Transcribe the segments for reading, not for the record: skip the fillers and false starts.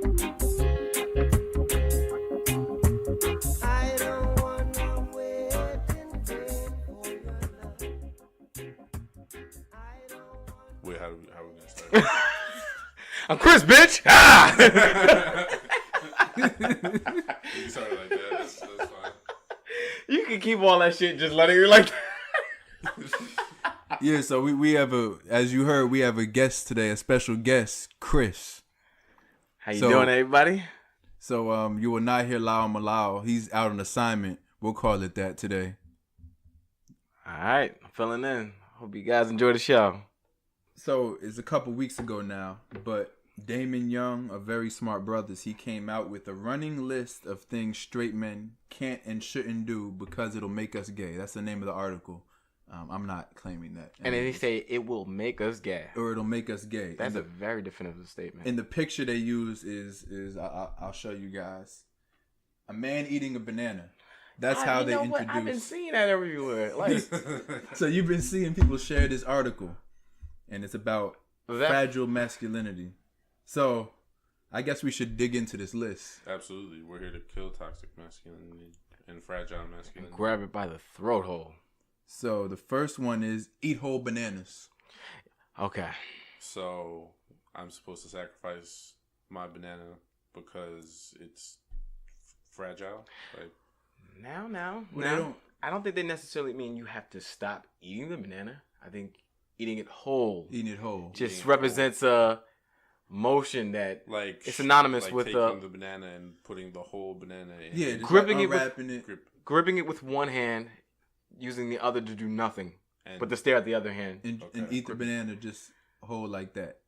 Wait, how are we gonna start? I'm Chris, bitch. Ah! You can start like that. That's fine. You can keep all that shit, just letting it like. Yeah, so we have as you heard, we have a guest today, a special guest, Chris. How you doing, everybody? So you will not hear Lao Malao. He's out on assignment. We'll call it that today. All right, I'm filling in. Hope you guys enjoy the show. So it's a couple weeks ago now, but Damon Young, of Very Smart Brothers, he came out with a running list of things straight men can't and shouldn't do because it'll make us gay. That's the name of the article. I'm not claiming that. And then they say it will make us gay. Or it'll make us gay. That's a very definitive statement. And the picture they use is I'll show you guys. A man eating a banana. That's how they introduce. I've been seeing that everywhere. Like, so you've been seeing people share this article, and it's about fragile masculinity. So I guess we should dig into this list. Absolutely. We're here to kill toxic masculinity and fragile masculinity. Grab it by the throat hole. So the first one is eat whole bananas. Okay. So I'm supposed to sacrifice my banana because it's fragile? Like, Now, Well, I don't think they necessarily mean you have to stop eating the banana. I think eating it whole just represents a motion that it's synonymous with taking the banana and putting the whole banana in. Yeah, gripping gripping it with one hand, using the other to do nothing, but to stare at the other hand and eat the banana just whole like that.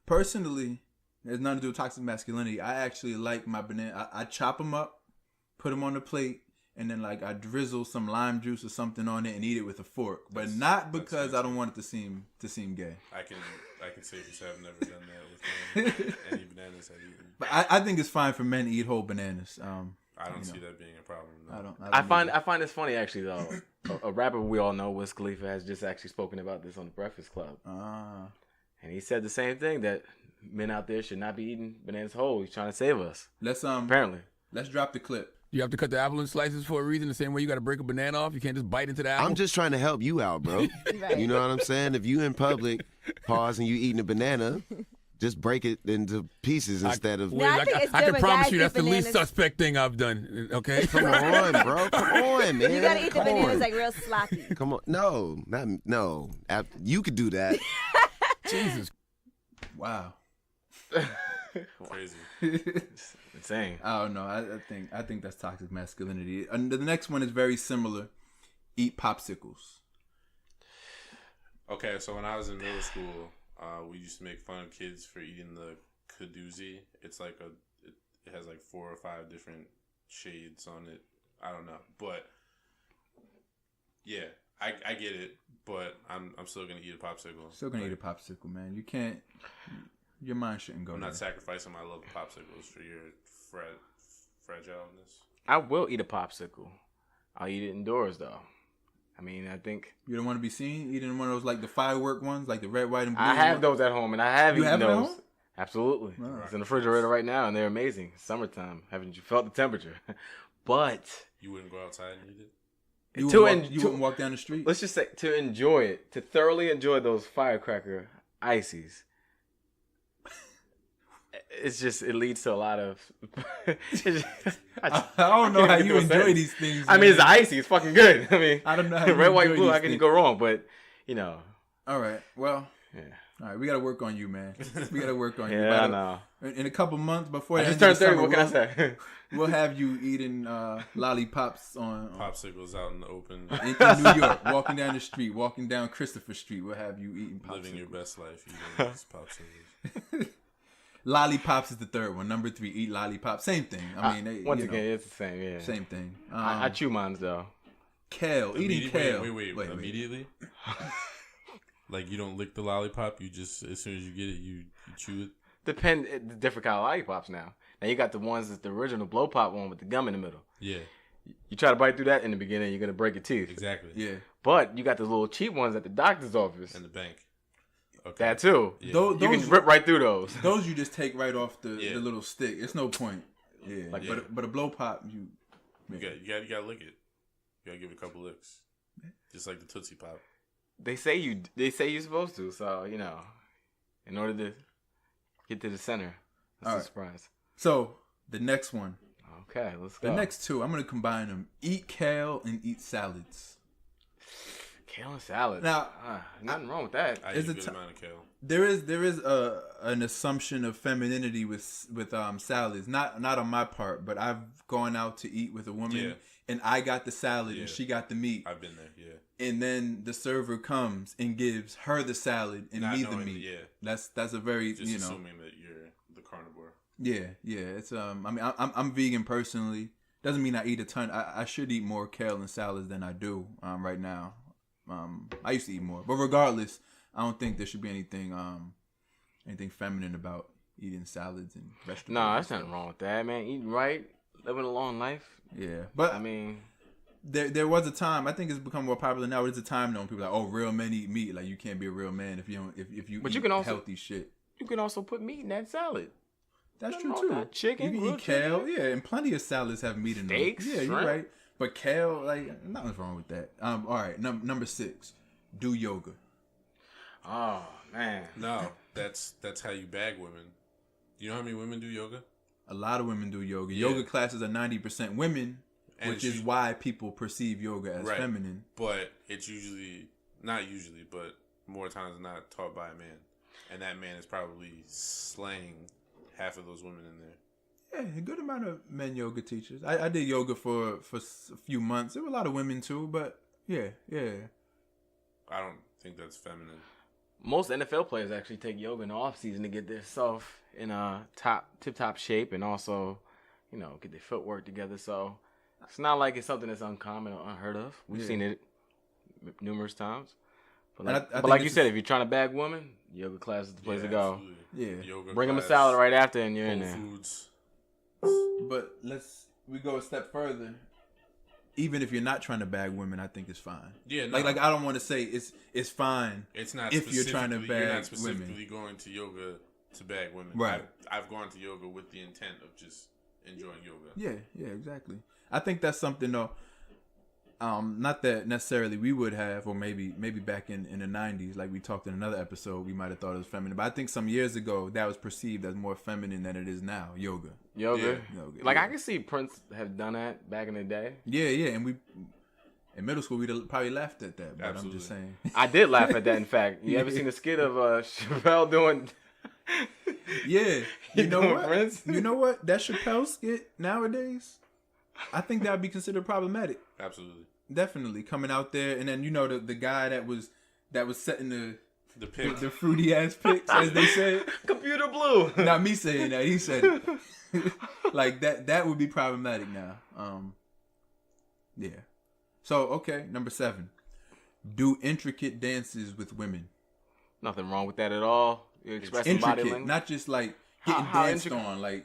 Personally, there's nothing to do with toxic masculinity. I actually like my banana. I chop them up, put them on the plate, and then I drizzle some lime juice or something on it and eat it with a fork. But not because I don't want it to seem gay. I can safely say I've never done that with any bananas I've eaten. But I think it's fine for men to eat whole bananas. I don't see that being a problem. No. I find this funny actually though. a rapper we all know, Wiz Khalifa, has just actually spoken about this on the Breakfast Club. And he said the same thing, that men out there should not be eating bananas whole. He's trying to save us. Apparently. Let's drop the clip. You have to cut the apple in slices for a reason, the same way you got to break a banana off. You can't just bite into the apple. I'm just trying to help you out, bro. Right. You know what I'm saying? If you in public, pause, and you eating a banana, just break it into pieces instead of... I can promise you that's the least suspect thing I've done, okay? Come on, bro. Come on, man. You got to eat the bananas like real sloppy. Come on. No. You could do that. Jesus. Wow. Crazy. Insane. I don't know. I think that's toxic masculinity. And the next one is very similar. Eat popsicles. Okay, so when I was in middle school, we used to make fun of kids for eating the kadoozy. It's like it has like 4 or 5 different shades on it. I don't know, but yeah, I get it. But I'm still gonna eat a popsicle. Still gonna eat a popsicle, man. You can't. Your mind shouldn't go. I'm there. not sacrificing my love of popsicles for your fragileness. I will eat a popsicle. I'll eat it indoors though. I mean, I think you don't want to be seen eating one of those like the firework ones, like the red, white, and blue. I have those at home, and I have eaten those. At home? Oh. Absolutely, it's in the refrigerator right now, and they're amazing. Summertime, haven't you felt the temperature? But you wouldn't go outside and eat it. You wouldn't walk down the street. Let's just say to enjoy it, to thoroughly enjoy those firecracker ices. It's just, it leads to a lot of. I don't know how you enjoy these things. I mean, it's icy. It's fucking good. I mean, I don't know how you red, white, enjoy blue. these How can you things. go wrong? But you know. All right. Well. Yeah. All right. We got to work on you, man. We got to work on you. Yeah, I know. In a couple months before I the just end of turned the 30. summer, What can I say? We'll have you eating lollipops on popsicles out in the open in New York, walking down the street, walking down Christopher Street. We'll have you eating popsicles. Living your best life eating these popsicles. Lollipops is the third one. Number 3, eat lollipops. Same thing. I mean, once again, it's the same. Yeah, same thing. I chew mine though. Kale, eating kale. Wait. Immediately? Like you don't lick the lollipop. You just as soon as you get it, you chew it. Depend the different kind of lollipops now. Now you got the ones that's the original blow pop one with the gum in the middle. Yeah. You try to bite through that in the beginning, you're gonna break your teeth. Exactly. Yeah. But you got the little cheap ones at the doctor's office and the bank. Okay. That too. Yeah. Those You can rip right through those. Those you just take right off the little stick. It's no point. Yeah. Like, But a blow pop, you gotta lick it. You gotta give it a couple licks. Just like the Tootsie Pop. They say you're supposed to. So in order to get to the center, that's a surprise. So the next one. Okay, let's go. The next two, I'm gonna combine them. Eat kale and eat salads. Kale and salad. Now, nothing wrong with that. I eat a good amount of kale. There is an assumption of femininity with salads. Not on my part, but I've gone out to eat with a woman and I got the salad and she got the meat. I've been there, yeah. And then the server comes and gives her the salad and me the meat. That's a very just assuming that you're the carnivore. Yeah. It's I mean I'm vegan personally. Doesn't mean I eat a ton. I should eat more kale and salads than I do right now. I used to eat more, but regardless, I don't think there should be anything feminine about eating salads and vegetables. No, there's nothing wrong with that, man. Eating right, living a long life. Yeah, but I mean, there was a time. I think it's become more popular now. There's a time known people are like, oh, real men eat meat. Like you can't be a real man if you don't if you. But eat you can also healthy shit. You can also put meat in that salad. That's true too. Chicken, you can eat kale, and plenty of salads have meat in them. Steaks, yeah, you're right. But kale, like nothing's wrong with that. All right, number 6, do yoga. Oh man, no, that's how you bag women. You know how many women do yoga? A lot of women do yoga. Yeah. Yoga classes are 90% women, which is why people perceive yoga as feminine. But it's not usually, but more times than not taught by a man, and that man is probably slaying half of those women in there. Yeah, a good amount of men yoga teachers. I did yoga for a few months. There were a lot of women too, but yeah. I don't think that's feminine. Most NFL players actually take yoga in the off season to get themselves in a tip-top shape and also, get their footwork together. So it's not like it's something that's uncommon or unheard of. We've seen it numerous times. But like you said, if you're trying to bag women, yoga class is the place to go. Absolutely. Yeah, yoga bring class, them a salad right after, and you're in there. Foods. But we go a step further. Even if you're not trying to bag women, I think it's fine. Yeah, no. Like I don't want to say it's fine. It's not if you're trying to bag you're not specifically women. Going to yoga to bag women. Right. I've gone to yoga with the intent of just enjoying yoga. Yeah, exactly. I think that's something though. Not that necessarily we would have, or maybe back in the 90s, like we talked in another episode, we might have thought it was feminine. But I think some years ago that was perceived as more feminine than it is now. Yoga. Like I can see Prince have done that back in the day. Yeah, and we in middle school we'd probably laughed at that. But Absolutely. I'm just saying. I did laugh at that. In fact, you ever seen the skit of Chappelle doing? Yeah, you know what? Prince? You know what? That Chappelle skit nowadays, I think that would be considered problematic. Absolutely. Definitely coming out there, and then the guy that was setting the fruity ass pics, as they said. Computer blue. Not me saying that. He said it. Like that would be problematic now. Yeah. So okay, number 7, do intricate dances with women. Nothing wrong with that at all. You're expressing body language, not just like getting danced on, like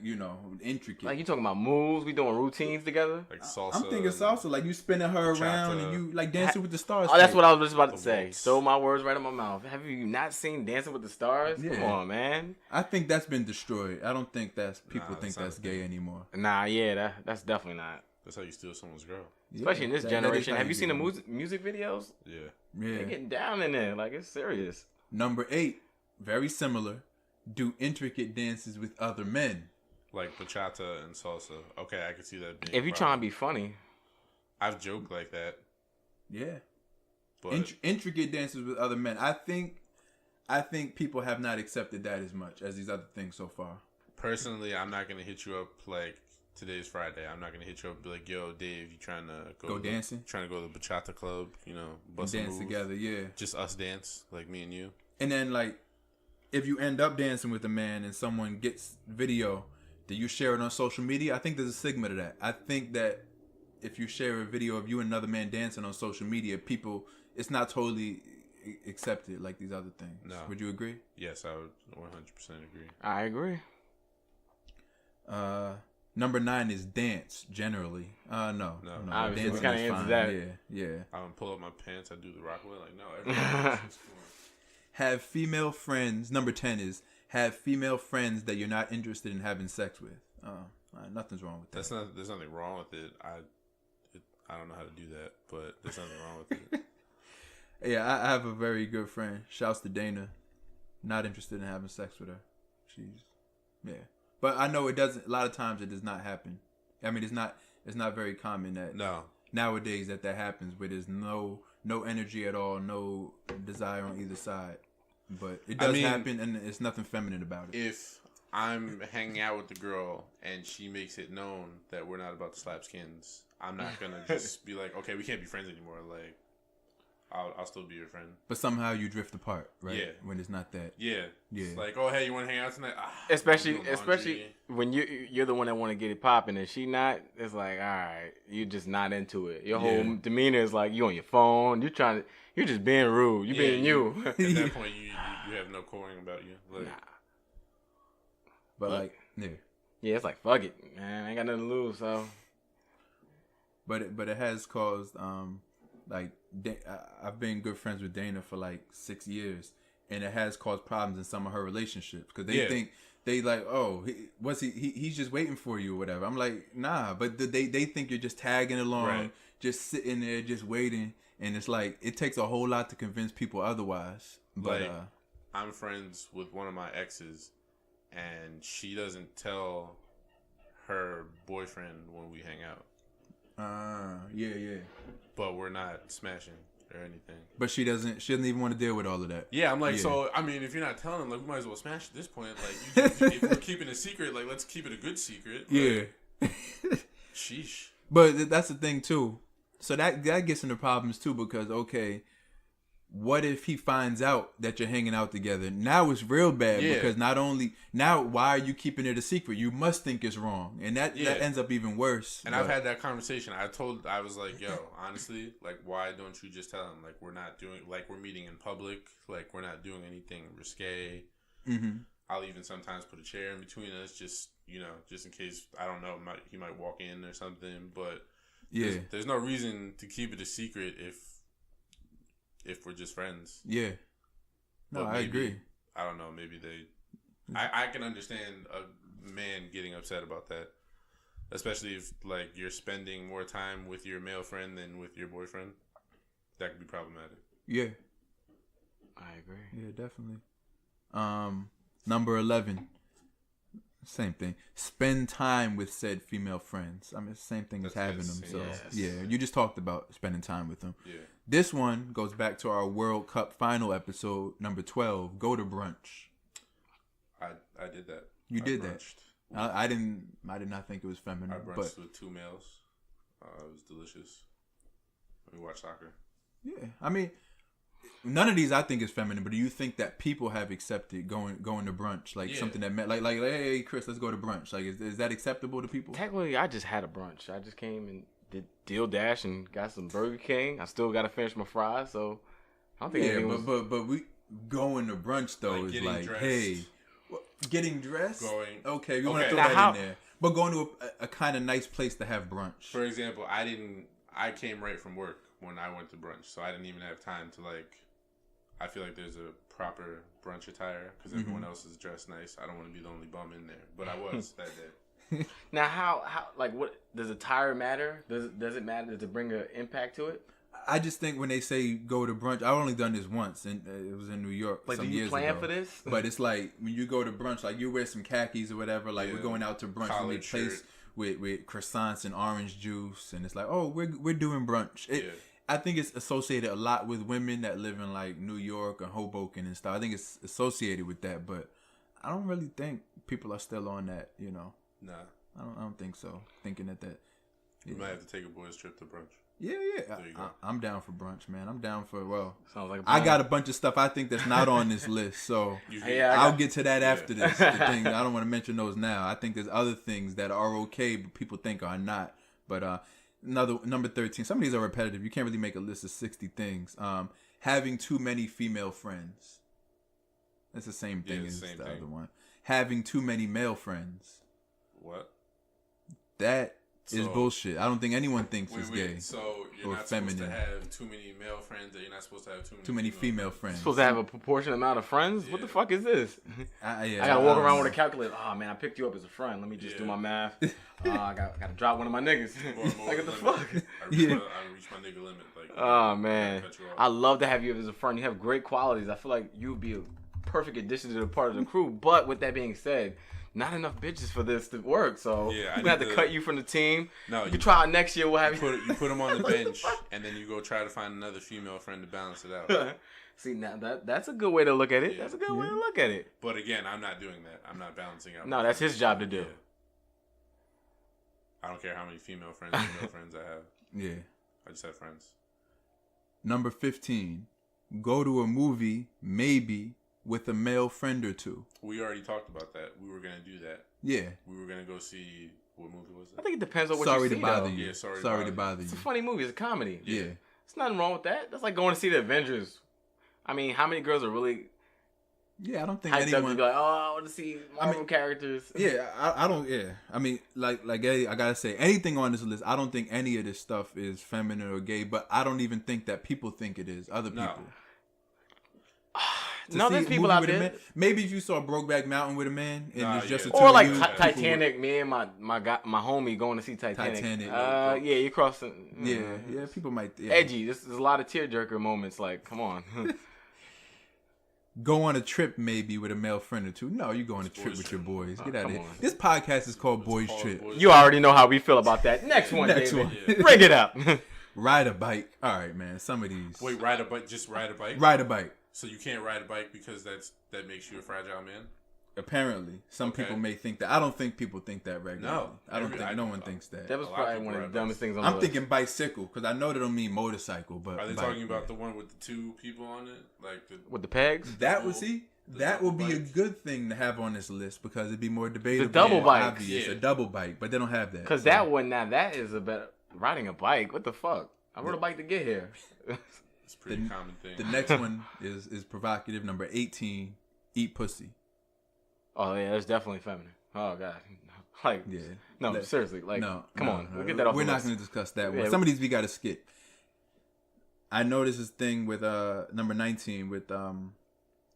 intricate. Like you talking about moves? We doing routines together? Like salsa. I'm thinking salsa, like you spinning her around and you like dancing with the stars. Oh, that's what I was just about to say. Stole my words right in my mouth. Have you not seen Dancing with the Stars? Yeah. Come on, man. I think that's been destroyed. I don't think people think that's gay anymore. Nah, yeah, that's definitely not. That's how you steal someone's girl. Especially in this generation. Have you seen the music videos? Yeah. They're getting down in there. Like, it's serious. Number 8, very similar. Do intricate dances with other men. Like bachata and salsa. Okay, I can see that being if you're trying to be funny. I've joked like that. Yeah. But intricate dances with other men. I think people have not accepted that as much as these other things so far. Personally, I'm not going to hit you up like today's Friday. I'm not going to hit you up and be like, yo, Dave, you trying to go dancing? Trying to go to the bachata club, bust dance moves. Together, yeah. Just us dance, like me and you. And then, like, if you end up dancing with a man and someone gets video, do you share it on social media? I think there's a stigma to that. I think that if you share a video of you and another man dancing on social media, it's not totally accepted like these other things. No. Would you agree? Yes, I would 100% agree. I agree. Number 9 is dance, generally. No. Obviously, we kind of answer that. Yeah. I would pull up my pants, I do the rock away, like, no, everything is cool. have female friends. Number 10 is have female friends that you're not interested in having sex with. Nothing's wrong with that. There's nothing wrong with it. I don't know how to do that, but there's nothing wrong with it. Yeah, I have a very good friend. Shouts to Dana. Not interested in having sex with her. Yeah. But I know it doesn't. A lot of times it does not happen. I mean, it's not very common that nowadays that happens where there's no energy at all, no desire on either side. But it does happen, and it's nothing feminine about it. If I'm hanging out with the girl and she makes it known that we're not about to slap skins, I'm not gonna just be like, okay, we can't be friends anymore. Like, I'll still be your friend. But somehow you drift apart, right? Yeah. When it's not that. Yeah. Yeah. It's like, oh, hey, you want to hang out tonight? Especially when you're the one that want to get it popping and she not. It's like, all right, you're just not into it. Your whole demeanor is like you on your phone. You're just being rude. You being you. At that point, you have no coring about you. Like, nah. But yeah, it's like fuck it, man. I ain't got nothing to lose, so. But it has caused I've been good friends with Dana for like 6 years, and it has caused problems in some of her relationships because they think they like, oh, he's just waiting for you or whatever. I'm like, nah, but they think you're just tagging along, just sitting there, just waiting, and it's like it takes a whole lot to convince people otherwise. But like, I'm friends with one of my exes, and she doesn't tell her boyfriend when we hang out. Yeah. But we're not smashing or anything. But she doesn't even want to deal with all of that. Yeah, I'm like, so, I mean, if you're not telling them, like, we might as well smash at this point. Like, if we're keeping a secret, like, let's keep it a good secret. Yeah. Sheesh. But that's the thing, too. So that gets into problems, too, because, okay, what if he finds out that you're hanging out together? Now it's real bad because now why are you keeping it a secret? You must think it's wrong, and that ends up even worse. And I've had that conversation. I was like, yo, honestly, like, why don't you just tell him, like, we're not doing, like, we're meeting in public, like, we're not doing anything risque. Mm-hmm. I'll even sometimes put a chair in between us, just in case, I don't know, he might walk in or something. But there's no reason to keep it a secret if we're just friends. Yeah. No, I agree. I don't know. Maybe I can understand a man getting upset about that. Especially if, like, you're spending more time with your male friend than with your boyfriend. That could be problematic. Yeah. I agree. Yeah, definitely. Number 11. Same thing. Spend time with said female friends. I mean, it's the same thing as having them. So, you just talked about spending time with them. Yeah. This one goes back to our World Cup final episode, number 12. Go to brunch. I did that. You did brunched. That. I did not think it was feminine. I brunched with 2 males. It was delicious. We watched soccer. Yeah, I mean, none of these I think is feminine. But do you think that people have accepted going to brunch, like something that meant like hey Chris, let's go to brunch? Like, is that acceptable to people? Technically, I just had a brunch. I just came and did Deal Dash and got some Burger King. I still got to finish my fries, so I don't think anything was... but we going to brunch though like is like dressed. Hey. Getting dressed? Okay, we want to throw that in there. But going to a kind of nice place to have brunch. For example, I came right from work when I went to brunch, so I didn't even have time to, like, I feel like there's a proper brunch attire because everyone else is dressed nice. I don't want to be the only bum in there, but I was that day. Now, how, like, what, does attire matter? Does it matter? Does it bring an impact to it? I just think when they say go to brunch, I've only done this once, and it was in New York some years ago. Do you plan for this? But it's like when you go to brunch, like you wear some khakis or whatever. Like we're going out to brunch in a place with croissants and orange juice, and it's like, oh, we're doing brunch. I think it's associated a lot with women that live in like New York or Hoboken and stuff. I think it's associated with that, but I don't really think people are still on that. You know? Nah, I don't think so. Thinking that. You might have to take a boys' trip to brunch. Yeah. I'm down for brunch, man. I'm down for, sounds like I got a bunch of stuff I think that's not on this list, so I'll get to that after this. The thing, I don't want to mention those now. I think there's other things that are okay, but people think are not. But number 13, some of these are repetitive. You can't really make a list of 60 things. Having too many female friends. That's the same thing as the other one. Having too many male friends. What? That is bullshit. I don't think anyone thinks it's gay. So you're or not feminine. supposed to have too many male friends, that you're not supposed to have too many female friends. Supposed to have a proportionate amount of friends? Yeah. What the fuck is this? I gotta walk around with a calculator. Oh man, I picked you up as a friend. Let me just do my math. I gotta drop one of my niggas. Like what the fuck? I reach my nigga limit. Like, oh man, I love to have you as a friend. You have great qualities. I feel like you'd be a perfect addition to the part of the crew. But with that being said, not enough bitches for this to work, so we're gonna have to cut you from the team. No, you can try out next year. We'll have you put them on the bench, and then you go try to find another female friend to balance it out. See, now that's a good way to look at it. Yeah. That's a good way to look at it. But again, I'm not doing that. I'm not balancing out. No, that's his job to do. Yeah. I don't care how many female friends I have. Yeah, I just have friends. Number 15, go to a movie maybe with a male friend or two. We already talked about that. We were gonna do that. Yeah. We were gonna go see, what movie was it? I think it depends on what Sorry you see. To bother you. Yeah, sorry to bother you. It's a funny movie. It's a comedy. Yeah. There's nothing wrong with that. That's like going to see the Avengers. I mean, how many girls are really? Yeah, I don't think anyone. Be like, oh, I want to see Marvel characters. Yeah, I don't. Yeah, I mean, like I gotta say, anything on this list, I don't think any of this stuff is feminine or gay. But I don't even think that people think it is. Other people. No, there's people out there. Maybe if you saw Brokeback Mountain with a man, and it's just a two or like you, Titanic. Me and my homie going to see Titanic. Yeah, you crossing. Yeah, people might. Yeah. Edgy. There's a lot of tearjerker moments. Like, come on. Go on a trip maybe with a male friend or two. No, you go on a trip with your boys. Get out of here. This podcast is called Boys Trip. You already know how we feel about that. Next one, David. Yeah. Bring it up. Ride a bike. All right, man. Some of these. Wait, ride a bike? Just ride a bike? Ride a bike. So you can't ride a bike because that makes you a fragile man? Apparently. Some people may think that. I don't think people think that regularly. No. I don't think no one thinks that. That was probably one of the dumbest things on the list. I'm thinking bicycle because I know they don't mean motorcycle. But are they talking about the one with the two people on it? Like with the pegs? That would see. That would be a good thing to have on this list because it'd be more debatable. The double bike. Yeah. A double bike, but they don't have that. Because that one, now that is a better. Riding a bike? What the fuck? I rode a bike to get here. It's a pretty common thing. The next one is provocative. Number 18, eat pussy. Oh, yeah, that's definitely feminine. Oh, God. Like, yeah. No, seriously. Like, come on. We'll get that off the list. We're not going to discuss that one. Some of these we got to skip. I noticed this thing with number 19 with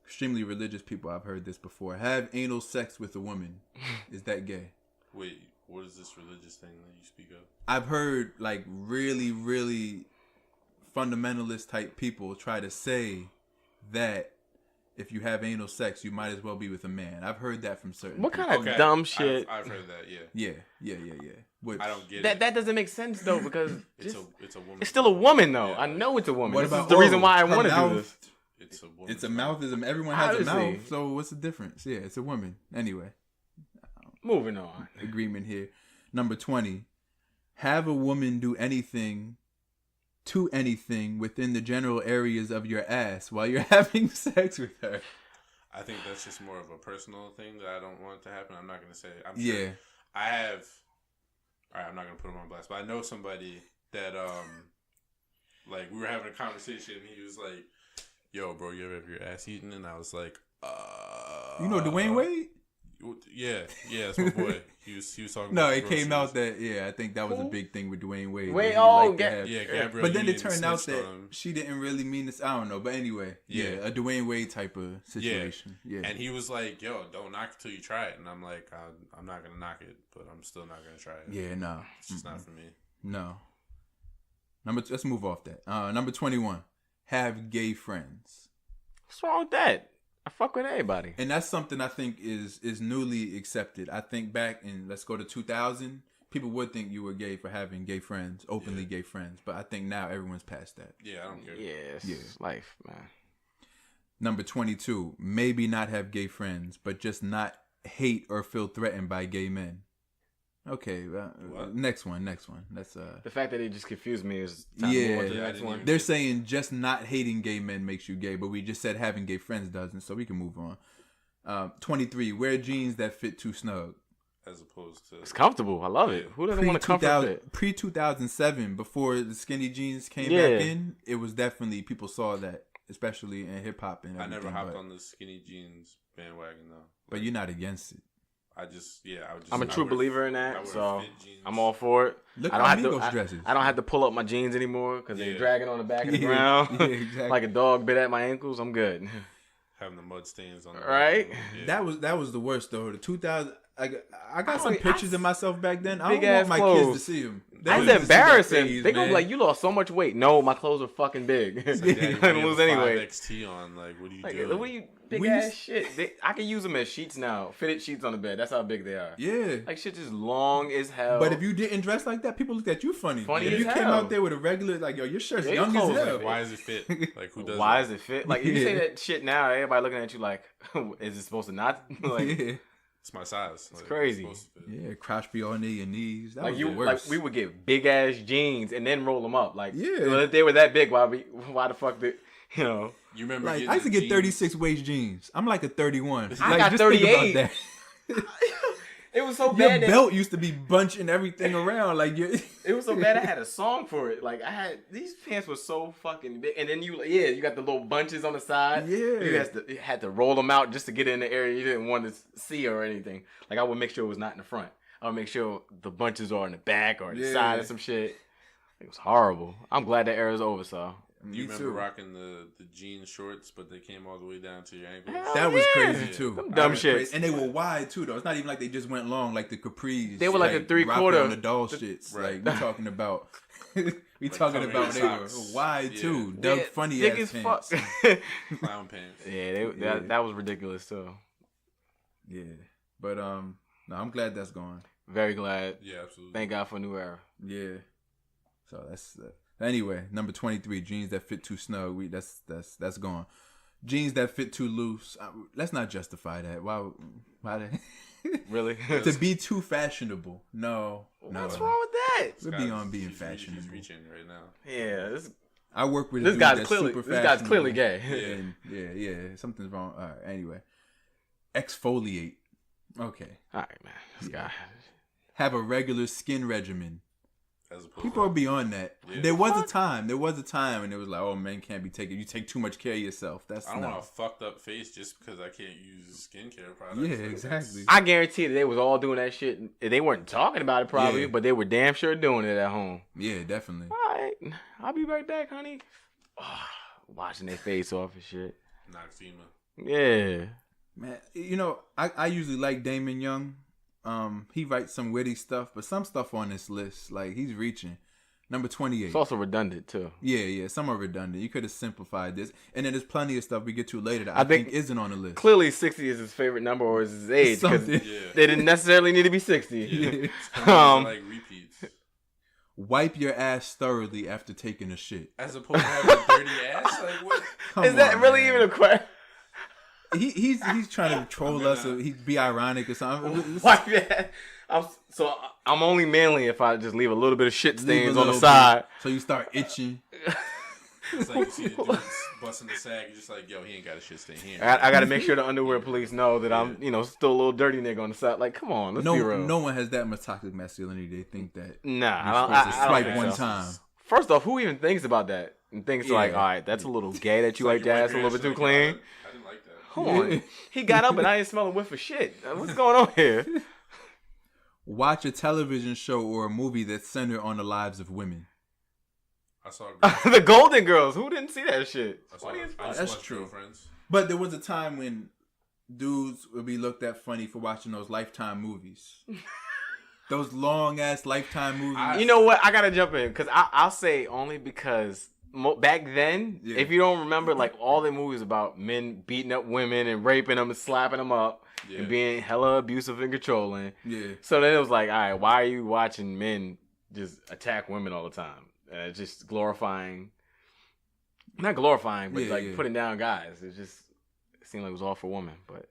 extremely religious people. I've heard this before. Have anal sex with a woman. Is that gay? Wait, what is this religious thing that you speak of? I've heard like really, really fundamentalist type people try to say that if you have anal sex, you might as well be with a man. I've heard that from certain people. What kind of dumb shit? I've heard that, yeah. Yeah. Which, I don't get it. That doesn't make sense, though, because it's a woman. It's still a woman, though. Yeah. I know it's a woman. This is the reason why I want to do this. It's a woman. It's a mouth. Everyone has a mouth, so what's the difference? Yeah, it's a woman. Anyway. Moving on. Agreement here. Number 20. Have a woman do anything to anything within the general areas of your ass while you're having sex with her. I think that's just more of a personal thing that I don't want to happen. I'm not going to say. I'm sure I have. All right, I'm not going to put him on blast, but I know somebody that, like, we were having a conversation, and he was like, yo, bro, you ever have your ass eaten? And I was like, You know Dwayne Wade? Yeah, that's my boy. He was talking. No, it came out that I think that was a big thing with Dwayne Wade. Gabrielle. But then it turned out that she didn't really mean this. I don't know, but anyway, a Dwayne Wade type of situation. Yeah. And he was like, "Yo, don't knock it till you try it." And I'm like, "I'm not gonna knock it, but I'm still not gonna try it." Yeah, no, it's just not for me. No. Let's move off that. Number 21, have gay friends. What's wrong with that? I fuck with everybody. And that's something I think is newly accepted. I think back in, let's go to 2000, people would think you were gay for having gay friends, openly gay friends. But I think now everyone's past that. Yeah, I don't care. It's life, man. Number 22, maybe not have gay friends, but just not hate or feel threatened by gay men. Okay, next one. That's the fact that it just confused me is time to move on to the next one. They're saying just not hating gay men makes you gay, but we just said having gay friends doesn't, so we can move on. 23, wear jeans that fit too snug. As opposed to, it's comfortable. I love it. Who doesn't want to comfort fit? Pre-2007, before the skinny jeans came back in, it was definitely, people saw that, especially in hip hop and everything. I never hopped on the skinny jeans bandwagon though. But you're not against it. I'm a true believer in that, so I'm all for it. Look I don't at have Migos to. dresses. I don't have to pull up my jeans anymore because they're dragging on the back of the ground, Yeah, exactly. like a dog bit at my ankles. I'm good. Having the mud stains on the Right? That was the worst though. The 2000. I got some I- pictures of myself back then. I Big don't want ass my clothes. kids to see them. That's embarrassing. They gonna be like, you lost so much weight. No, my clothes are fucking big. It's You're like, Daddy, gonna why do you lose have a anyway. 5XT on? Like, what are you Like, doing? what are you big We ass used- shit? I can use them as sheets now. Fitted sheets on the bed. That's how big they are. Yeah. Like shit, just long as hell. But if you didn't dress like that, people looked at you funny. Funny if as you came hell. out there with a regular, like, yo, your shirt's Yeah, your young as clothes hell. like Why does it fit? Like, who does why that? does it fit? Like if you say that shit now, everybody looking at you like, is it supposed to not? Like, Yeah. It's my size. It's crazy. supposed to fit. Yeah, crotch be on near your knees. That like was you, the like worst. we would get big ass jeans and then roll them up. Like, Yeah. well, if they were that big, why the fuck did you know? You remember? like, getting I used to the get jeans? 36 waist jeans. I'm like a 31. I Like, got just think 38. about that. It was so Your bad that belt used to be bunching everything around. Like, you it was so bad I had a song for it. Like I had these pants were so fucking big, and then you got the little bunches on the side. Yeah. You had to roll them out just to get in the area you didn't want to see or anything. Like I would make sure it was not in the front. I would make sure the bunches are in the back or the side or some shit. It was horrible. I'm glad that era's over. So You Me remember too. rocking the jean shorts, but they came all the way down to your ankles? Hell That was yeah. crazy too. Them dumb was shits. crazy. And they were wide too though. It's not even like they just went long like the capris. They were like a 3/4. on the doll shits. Right. Like we talking about we talking covering about they your were socks. wide Yeah. too. Doug Yeah, funny thick ass as pants. fuck. Clown pants. Yeah, that was ridiculous too. Yeah. But no, I'm glad that's gone. Very glad. Yeah, absolutely. Thank God for a new era. Yeah. So that's anyway, number 23, jeans that fit too snug. That's gone. Jeans that fit too loose. Let's not justify that. Why Really? to be too fashionable? No. What's wrong with that? We're beyond being fashionable. He's reaching right now. Yeah, this I work with a dude guy's that's clearly super this guy's clearly fashionable. gay. Yeah. Something's wrong. All right. Anyway, exfoliate. Okay. All right, man. This guy. Have a regular skin regimen. As opposed People to, are beyond that. Yeah. There was a time, and it was like, oh, men can't be taking. You take too much care of yourself. That's I don't no. want a fucked up face just because I can't use skincare products. Yeah, Like, exactly. I guarantee that they was all doing that shit. They weren't talking about it probably, Yeah. but they were damn sure doing it at home. Yeah, definitely. All right, I'll be right back, honey. Washing their face off and shit. Noxema. Yeah. Man, you know, I usually like Damon Young. He writes some witty stuff, but some stuff on this list, like he's reaching. Number 28. It's also redundant too. Yeah, some are redundant. You could have simplified this. And then there's plenty of stuff we get to later that I think think isn't on the list. Clearly, 60 is his favorite number or is his age because Something. Yeah. they didn't necessarily need to be 60. Yeah. Like repeats. Wipe your ass thoroughly after taking a shit. As opposed to having a dirty ass? Like what? Come Is that on, really man. even a question? He's trying to troll us or he'd be ironic or something. Why? Yeah. I'm only manly if I just leave a little bit of shit Leave a stains on the little side. bit, so you start itching. It's like you see the dude busting the sack. You're just like, yo, he ain't got a shit stain here. I got to make sure the underwear police know that I'm, still a little dirty nigga on the side. Like, come on, let's be real. No one has that much toxic masculinity. They think that Nah, you're I don't supposed to swipe think one so. time. First off, who even thinks about that? And thinks like, all right, that's a little gay that you It's wiped your wipe ass a little bit too like, clean. I didn't like that. Come on. He got up and I didn't smell a whiff of shit. What's going on here? Watch a television show or a movie that's centered on the lives of women. I saw. The Golden Girls. Who didn't see that shit? I saw. Funny as fuck. I just That's watched true. Girlfriends. But there was a time when dudes would be looked at funny for watching those Lifetime movies. Those long ass Lifetime movies. You know what? I gotta jump in because I'll say only because back then, Yeah. if you don't remember, like all the movies about men beating up women and raping them and slapping them up and being hella abusive and controlling. Yeah. So then it was like, all right, why are you watching men just attack women all the time? Just glorifying, not glorifying, but putting down guys. It seemed like it was all for women, but.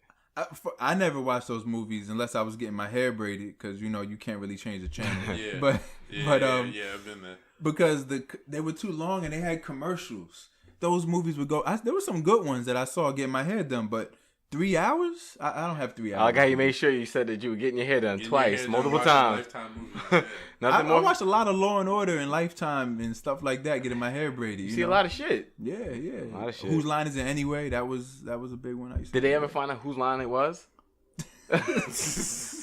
I never watched those movies unless I was getting my hair braided because you can't really change the channel. Yeah. But I've been there. because they were too long and they had commercials. Those movies would go. There were some good ones that I saw getting my hair done, but 3 hours? I don't have 3 hours. I like how you made sure you said that you were getting your hair done Getting twice, your hair done, multiple watching times. Lifetime movies, yeah. Nothing I more. watched a lot of Law and Order and Lifetime and stuff like that, getting my hair braided. You see a lot of shit. Yeah. A lot of shit. Whose line is it anyway? That was a big one. I used to Did they ever find out whose line it was?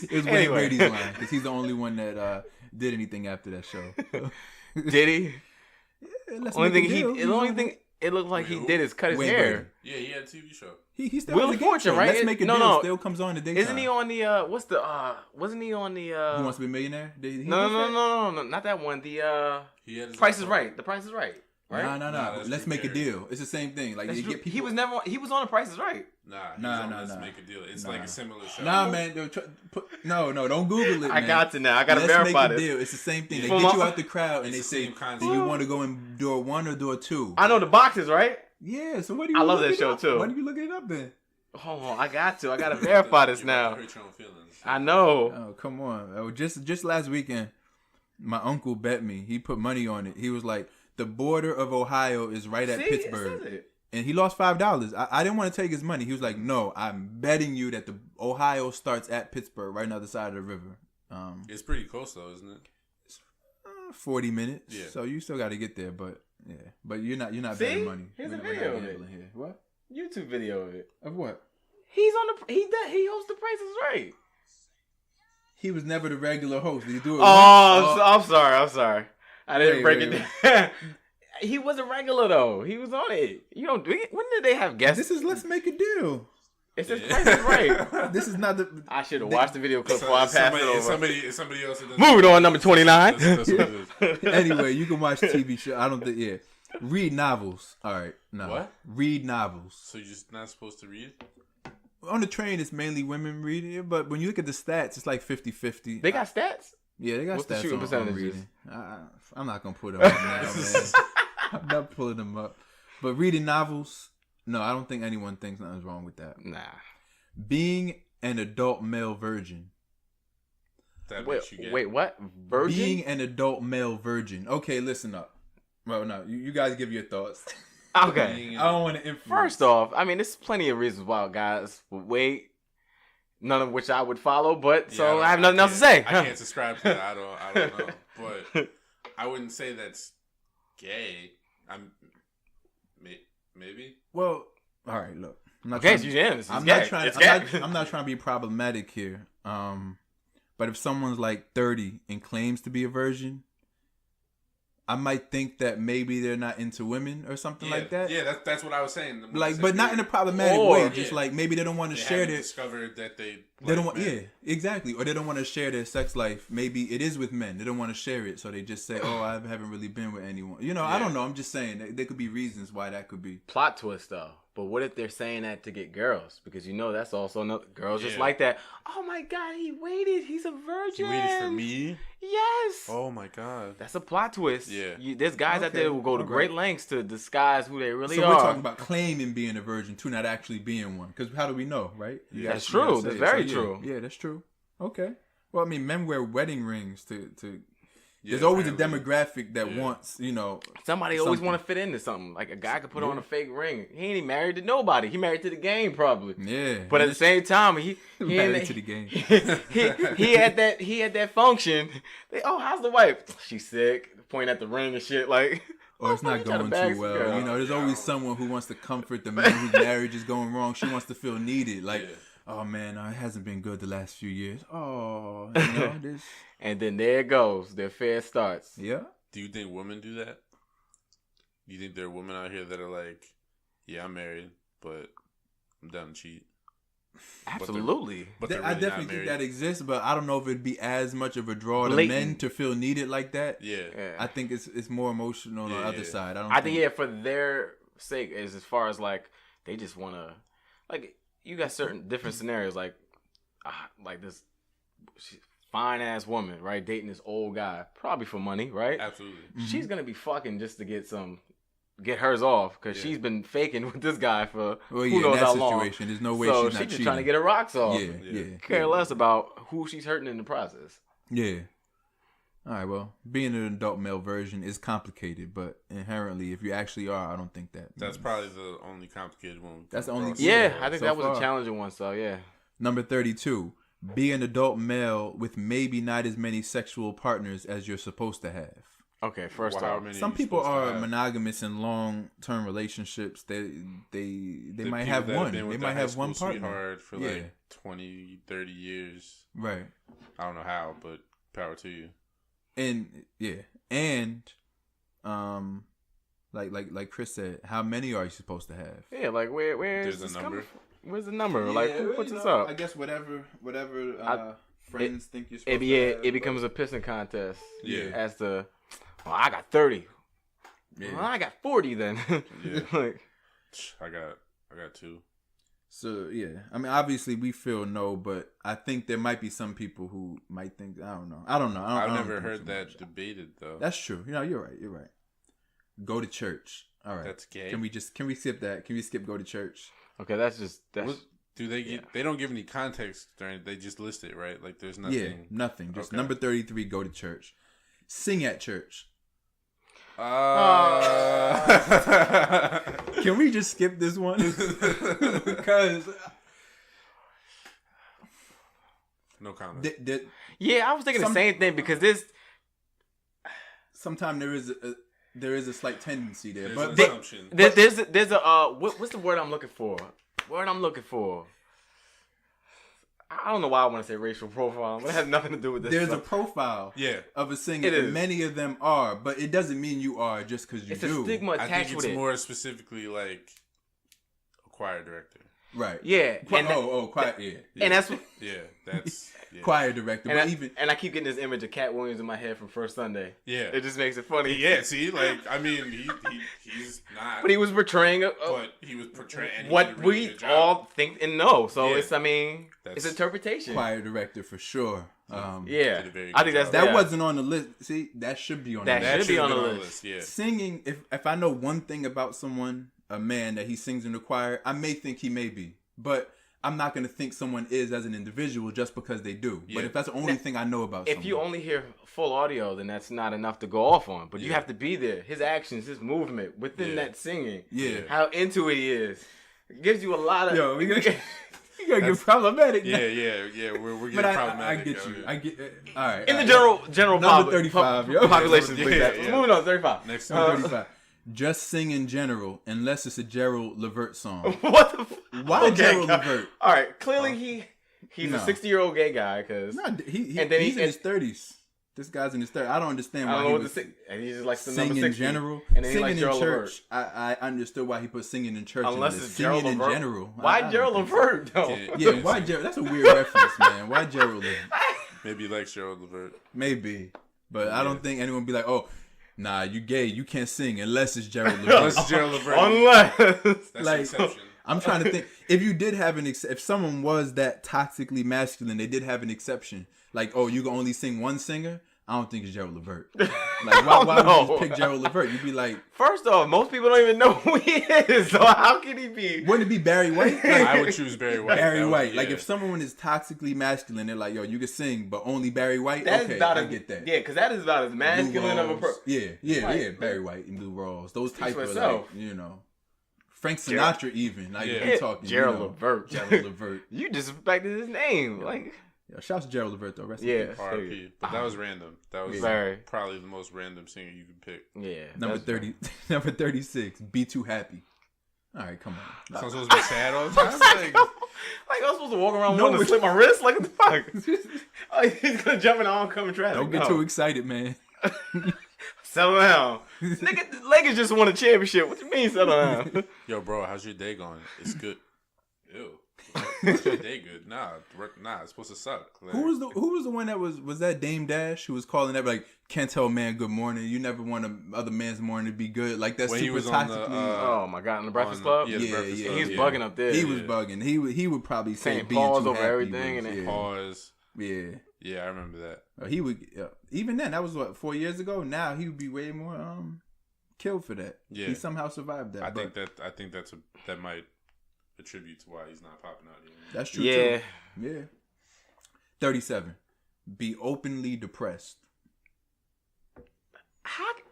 It was Wayne Brady's line because he's the only one that did anything after that show. Did he? Yeah, Only thing it looked like he did is cut his Wayne hair. Brady. Yeah, he had a TV show. He still Wheel has a of game Fortune, show. right? Let's Make a No, Deal no. still comes on the daytime. Isn't he on the what's the wasn't he on the Who Wants to Be a Millionaire? No, not that one. The He had his Price is Right. The Price is Right. Right? No. that's Let's Drew Make a Carey. Deal. It's the same thing. Like you get people. He was on The Price is Right. Nah, Let's Make a Deal. It's like a similar show. Nah, man. No, don't Google it. I man. got to now. I gotta Let's verify Make a this. Deal. It's the same thing. They From get you all- out the crowd and It's they the say, same concept. "Do you want to go in door 1 or door 2?" I know the boxes, right? Yeah. So what do you? I love look that it show, up? too. Why do you look it up then? Hold on, I gotta verify this You're now. about to hurt your own feelings. I know. Oh, come on. Oh, just last weekend, my uncle bet me. He put money on it. He was like, the border of Ohio is right at See, Pittsburgh. it says it. And he lost $5. I didn't want to take his money. He was like, no, I'm betting you that the Ohio starts at Pittsburgh, right on the other side of the river. It's pretty close though, isn't it? 40 minutes. Yeah. So you still got to get there, but yeah. But you're not See? betting money. Here's a We're not video of it. gambling here. What? YouTube video of it. Of what? He's on the he hosts The Price is Right. He was never the regular host. Did he do it? Oh, once? I'm sorry. I didn't break wait. it down. He was a regular though. He was on it. You don't do it. When did they have guests? This is Let's Make a Deal. It says Price is Right. This is not the. I should have watched the video clip before I passed it over. Somebody else. That does- Moving on, number 29. That's what it is. Anyway, you can watch TV show. I don't think. Yeah, read novels. All right, no. What? Read novels. So you're just not supposed to read? On the train, it's mainly women reading it, but when you look at the stats, it's like 50-50. They got stats? Yeah, they got What's the stats shooting on percentages? reading. I'm not gonna put them up now, man. I'm not pulling them up. But reading novels, no, I don't think anyone thinks nothing's wrong with that. Nah. Being an adult male virgin. That makes you gay. Wait, what? Virgin? Being an adult male virgin. Okay, listen up. Well, no, you guys give your thoughts. Okay. I don't want to influence. First off, I mean, there's plenty of reasons why guys would wait. None of which I would follow, but so I have nothing else to say. I can't subscribe to that. I don't know. But I wouldn't say that's gay. Maybe. Well, all right, look. I'm not Okay, trying it's to- unanimous. I'm It's not gay. trying. It's I'm gay. not, I'm not trying to be problematic here. But if someone's like 30 and claims to be a virgin, I might think that maybe they're not into women or something like that. Yeah, that's what I was saying. When I Like, said but not in a problematic Or- way. Just Yeah. like maybe they don't want to they share haven't their. discovered that they They don't want. men. Yeah, exactly. Or they don't want to share their sex life. Maybe it is with men. They don't want to share it, so they just say, "Oh, I haven't really been with anyone." You know, I Yeah. don't know. I'm just saying there could be reasons why that could be. Plot twist though. But what if they're saying that to get girls? Because you know that's also another girls just Yeah. like that. Oh my god, he waited. He's a You virgin. waited for me? Yes. Oh my god. That's a plot twist. Yeah. There's guys out there who will go to Okay. great lengths to disguise who they really So are. we're talking about claiming being a virgin too, not actually being one. Because how do we know, right? You That's gotta- you gotta true. say That's it. very yeah. true. Yeah, that's true. Okay. Well, I mean, men wear wedding rings to. Yeah, There's always a apparently. demographic that Yeah. wants, Somebody always something. want to fit into something. Like a guy could put Yeah. on a fake ring. He ain't even married to nobody. He married to the game probably. Yeah. But at the same time, he married ain't- to the game. he had that function. How's the wife? She's sick. Point at the ring and shit. Like, Or it's not you trying to going bag too some well. girl. You know, there's always someone who wants to comfort the man whose marriage is going wrong. She wants to feel needed. Like, Yeah. oh man, it hasn't been good the last few years. Oh, this. And then there it goes. The affair starts. Yeah. Do you think women do that? Do you think there are women out here that are like, yeah, I'm married, but I'm down to cheat? Absolutely. But they're I really definitely not think married. that exists, but I don't know if it'd be as much of a draw to Blatant. men to feel needed like that. Yeah. Yeah. I think it's more emotional on the Yeah, other yeah. side. I think, yeah, for their sake, as far as like, they just want to, like, you got certain different scenarios, like this fine ass woman, right, dating this old guy, probably for money, right? Absolutely. She's gonna be fucking just to get hers off because Yeah. she's been faking with this guy for Well, who yeah, in knows that how long. situation, there's no way So she's she's not just cheating. trying to get her rocks off. Yeah, yeah. Care less about who she's hurting in the process. Yeah. All right, well, being an adult male version is complicated, but inherently, if you actually are, I don't think that. That's probably the only complicated one. That's the only- Yeah, I think so that was far. a challenging one. So yeah, Number 32. Be an adult male with maybe not as many sexual partners as you're supposed to have. Okay, first how off, many Some you people supposed to are have? monogamous in long-term relationships. They The might people have that one. been They with might their have high one school partner. sweetheart for Yeah. like 20, 30 years. Right. I don't know how, but power to you. And like Chris said, how many are you supposed to have? yeah, like where's There's a this number. coming from? Where's the number? Like who puts this up? I guess whatever friends think you're supposed It, to yeah, have. it becomes a pissing contest. Yeah. As to, well, I got 30. Yeah. Well, I got 40 then. Yeah. Like, I got 2. So yeah, I mean, obviously we feel no, but I think there might be some people who might think I don't know. I've never heard that debated though. That's true. You know, you're right. Go to church. All right. That's gay. Can we skip that? Can we skip go to church? okay, that's What, do they get? They don't give any context during. They just list it, right? Like there's nothing. Yeah, nothing. Just Okay. number 33. Go to church. Sing at church. Can we just skip this one? Because No comment. yeah, I was thinking the same thing because this. sometimes there is a slight tendency there, There's but an assumption. There's a what's the word I'm looking for? I don't know why I want to say racial profile, but it has nothing to do with this. there's a stuff. profile Yeah. of a singer, It and is. many of them are, but it doesn't mean you are just because you It's do. a stigma I attached think with it's it. more specifically like a choir director. Right. Yeah, and Choir, yeah. and that's Yeah, that's yeah. Choir director, but and I keep getting this image of Cat Williams in my head from First Sunday. Yeah. It just makes it funny. Yeah, see, like I mean, he's not. But he was portraying But he was portraying and he what did a really we good job. all think and know. So Yeah. it's That's- interpretation. choir director for sure. Yeah, Did a very I think good that's That yeah. wasn't on the list. See, that should be on the That list. should be should've on the been list. Yeah. Singing, if I know one thing about someone, a man, that he sings in the choir, I may think he may be, but I'm not going to think someone is as an individual just because they do. Yeah. But if that's the only thing I know about If someone. you only hear full audio, then that's not enough to go off on. But you Yeah. have to be there. His actions, his movement within Yeah. that singing, Yeah. how into it he is, it gives you a lot of. Yo, we gotta get problematic now. Yeah. We're getting But I problematic. get you. I get all right. in all the right. general Number 35, yo. population. Yeah, believe that. yeah. Moving on, 35. Next Number one. 35. Just sing in general, unless it's a Gerald Levert song. What the? Why Gerald Levert? All right, clearly he's No. a 60-year-old gay guy because No, he's And then in he- his 30s. This guy's in his 30s. I don't understand I why don't know he what was to sing, and he just likes the sing number in 60. general. and then he Singing likes in Gerald church, Levert. I understood why he put singing in church. Unless in the it's singing Gerald in Levert. general. I Why don't Gerald think so. Levert though? Yeah, why Gerald? That's a weird reference, man. Why Gerald Levert? Maybe he likes Gerald Levert. Maybe, but I don't think anyone would be like, oh, nah, you gay, you can't sing unless it's Gerald Levert. Unless it's Gerald Levert. Unless That's like- an exception. I'm trying to think if you did have if someone was that toxically masculine, they did have an exception. Like, oh, you can only sing one singer. I don't think it's Gerald Levert. Like, why would you just pick Gerald Levert? You'd be like, first off, most people don't even know who he is. So how can he be? wouldn't it be Barry White? Like, I would choose Barry White. Barry That would- White. Like, yeah. if someone is toxically masculine, they're like, yo, you can sing, but only Barry White. That's Okay, about I as, get that. Yeah, because that is about as masculine of a Blue Rolls. person. Yeah. Barry White and Blue Rolls. Those type for of, like, itself. you know, Frank Sinatra even. Like, Yeah. if you talking, Gerald you know, Levert. Gerald Levert. You disrespected his name. Like, Yo, shouts to Gerald Levert though. Rest in yeah. peace. R.I.P. But that was random. That was Very. probably the most random singer you could pick. Yeah. Number that's- 30, number 36. Be Too Happy. All right, come on. So I'm supposed to be sad all the time? Like, Like, I'm supposed to walk around No, wanting to it's- slip my wrist? Like, what the fuck? Oh, he's going to jump in the oncoming traffic. Don't get No. too excited, man. Settle down. Nigga, the Lakers just won a championship. What you mean, settle down? yo, bro, how's your day going? It's good. Ew. How's your day good? Nah, it's supposed to suck. Like, Who was the one that was that Dame Dash who was calling that like, can't tell a man good morning. You never want other man's morning to be good. Like that's When he super was on the, toxically. Oh, my God. In the Breakfast on- Club? yeah, the Yeah, Breakfast yeah, Club, He's yeah. bugging up there. he was yeah. bugging. He would probably say Saying being pause too over happy everything was- and then yeah. Pause. Yeah. Yeah, I remember that. He would even then. That was what 4 years ago. Now he would be way more killed for that. Yeah. He somehow survived that. I but think that might attribute to why he's not popping out anymore. that's true. Yeah. Too. Yeah. 37. Be openly depressed.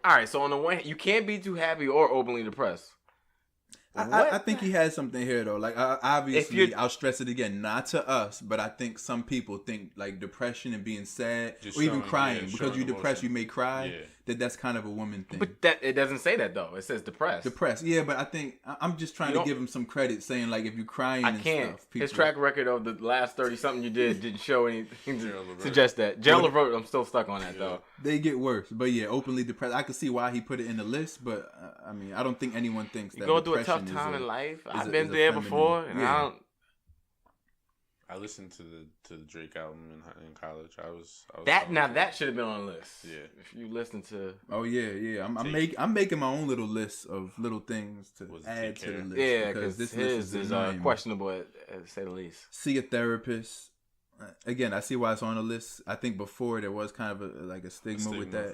All right, so on the one hand, you can't be too happy or openly depressed. I think he has something here though. Like obviously, you're- I'll stress it again, not to us, but I think some people think like depression and being sad Just or even showing- crying yeah, because showing you're depressed, emotion. you may cry. Yeah. that that's kind of a woman thing. But that it doesn't say that though. It says depressed. Depressed, yeah, but I think I'm just trying to give him some credit, saying like if you're crying I and can't. stuff. People, His track record of the last 30 something you didn't show anything to suggest that. Gerald Levert, I'm still stuck on that though. They get worse, but yeah, openly depressed. I could see why he put it in the list, but I mean, I don't think anyone thinks that. You go through a tough time in life. I've been there before, and I listened to the Drake album in college. I was that should have been on the list. Yeah, if you listen to. Oh yeah. I'm making my own little list of little things to add to the list. Yeah, because this list is questionable at say the least. See a therapist. Again, I see why it's on the list. I think before there was kind of a stigma with that,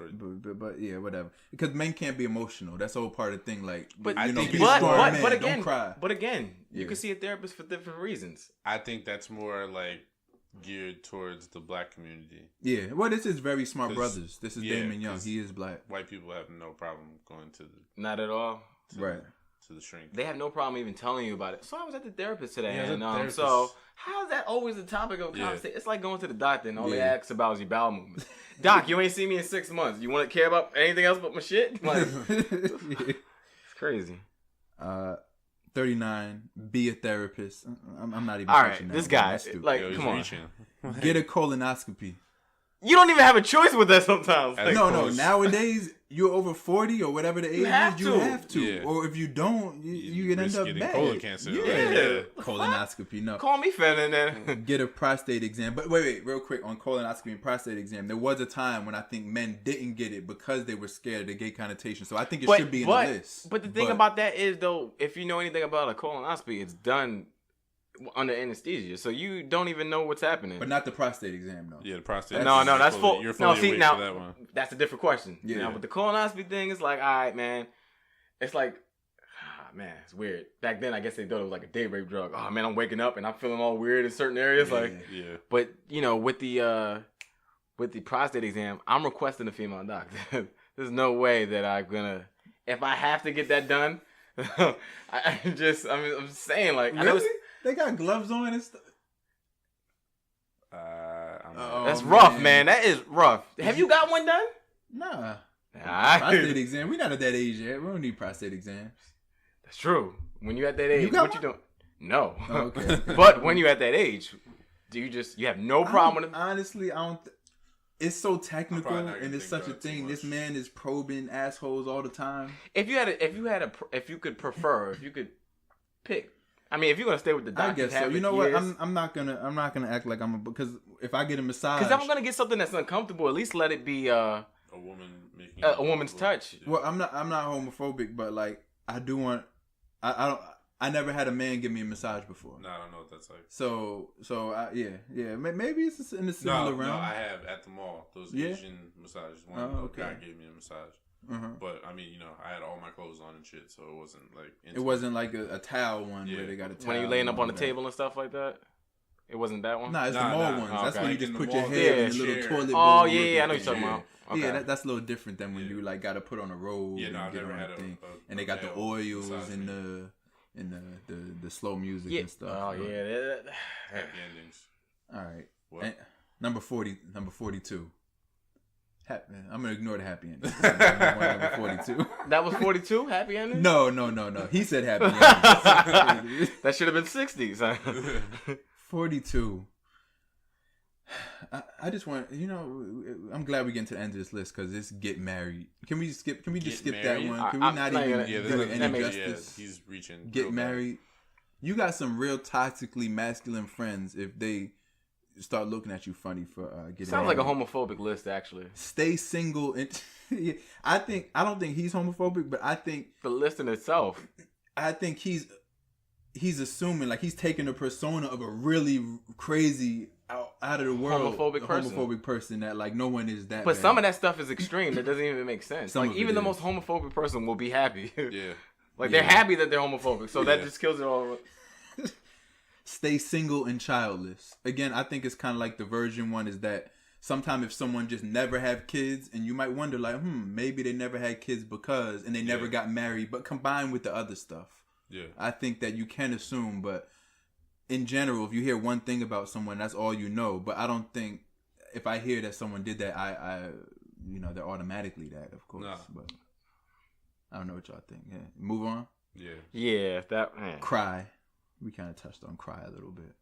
but yeah, whatever. Because men can't be emotional. That's the whole part of the thing. Like, but you know, but again, you can see a therapist for different reasons. I think that's more like geared towards the black community. Yeah, well, this is very smart brothers. This is Damon Young. He is black. White people have no problem going to the not at all. Right. To the shrink. They have no problem even telling you about it. So I was at the therapist today, and so how is that always the topic of conversation? It's like going to the doctor and all they ask about is your bowel movement. Doc, you ain't seen me in 6 months. You want to care about anything else but my shit? Like, it's crazy. 39. Be a therapist. I'm not even. All right, this guy, like, come on, get a colonoscopy. You don't even have a choice with that sometimes. Like, no. Nowadays, you're over 40 or whatever the age is, you have to. Yeah. Or if you don't, you can end up bad. Colon cancer. Yeah. Colonoscopy, no. Call me fat in there. Get a prostate exam. But wait, real quick on colonoscopy and prostate exam. There was a time when I think men didn't get it because they were scared of the gay connotation. So I think it should be in the list. But the thing about that is, though, if you know anything about a colonoscopy, it's done under anesthesia, so you don't even know what's happening. But not the prostate exam, though. Yeah, the prostate. No, that's full. You're fully awake for that one. That's a different question. Yeah. Now, with the colonoscopy thing, it's like, all right, man. It's like, man, it's weird. Back then, I guess they thought it was like a day rape drug. Oh man, I'm waking up and I'm feeling all weird in certain areas. Yeah. But you know, with the prostate exam, I'm requesting a female doctor. There's no way that I'm gonna. If I have to get that done, I'm saying like, really? They got gloves on and stuff. That's rough, man. That is rough. Have you got one done? Nah. Prostate exam. We're not at that age yet. We don't need prostate exams. That's true. When you're at that age, you what you doing? No. Oh, okay. But when you're at that age, you have no problem with it? Honestly, I don't. It's so technical, and it's such a thing. This man is probing assholes all the time. If you could pick. I mean, if you're gonna stay with the doctor, I guess so. You know what? I'm not gonna act like because if I get a massage, because I'm gonna get something that's uncomfortable. At least let it be a woman making a woman's touch. Yeah. Well, I'm not homophobic, but like I do want. I never had a man give me a massage before. No, I don't know what that's like. So yeah. Maybe it's in a similar realm. No, I have at the mall those Asian massages. One guy gave me a massage. Uh-huh. But I mean, I had all my clothes on and shit, so it wasn't like intimate. It wasn't like a towel one where they got a towel. When you laying up on the table and stuff like that. It wasn't that one. It's the mall ones. Oh, that's when you just put your head head in a little toilet bowl. Oh yeah, I know you're talking about. Okay. Yeah, that's a little different than when you like got to put on a robe. Yeah, no, and I've never had and they got the oils and the slow music and stuff. Oh yeah, happy endings. All right, what? Number 42. I'm gonna ignore the happy ending. Number 42. That was 42. Happy ending? No. He said happy ending. That should have been 60s. 42. I just want I'm glad we get to the end of this list because it's get married. Can we just skip that one? Can we not even do it any justice? He's reaching. Get married. You got some real toxically masculine friends if they start looking at you funny for getting Sounds married. like a homophobic list, actually. Stay single. And I don't think he's homophobic, but I think the list in itself. I think he's assuming like he's taking the persona of a really crazy out of the world homophobic person that like no one is that. But bad. some of that stuff is extreme. That doesn't even make sense. Like even the most homophobic person will be happy. Yeah. Like they're happy that they're homophobic. So that just kills it all. Stay single and childless. Again, I think it's kind of like the version one is that sometimes if someone just never have kids and you might wonder like, maybe they never had kids because, and they never got married, but combined with the other stuff. Yeah. I think that you can assume, but in general, if you hear one thing about someone, that's all you know. But I don't think if I hear that someone did that, I they're automatically that, of course. Nah. But I don't know what y'all think. Yeah. Move on. Yeah, that man. Cry. We kind of touched on cry a little bit.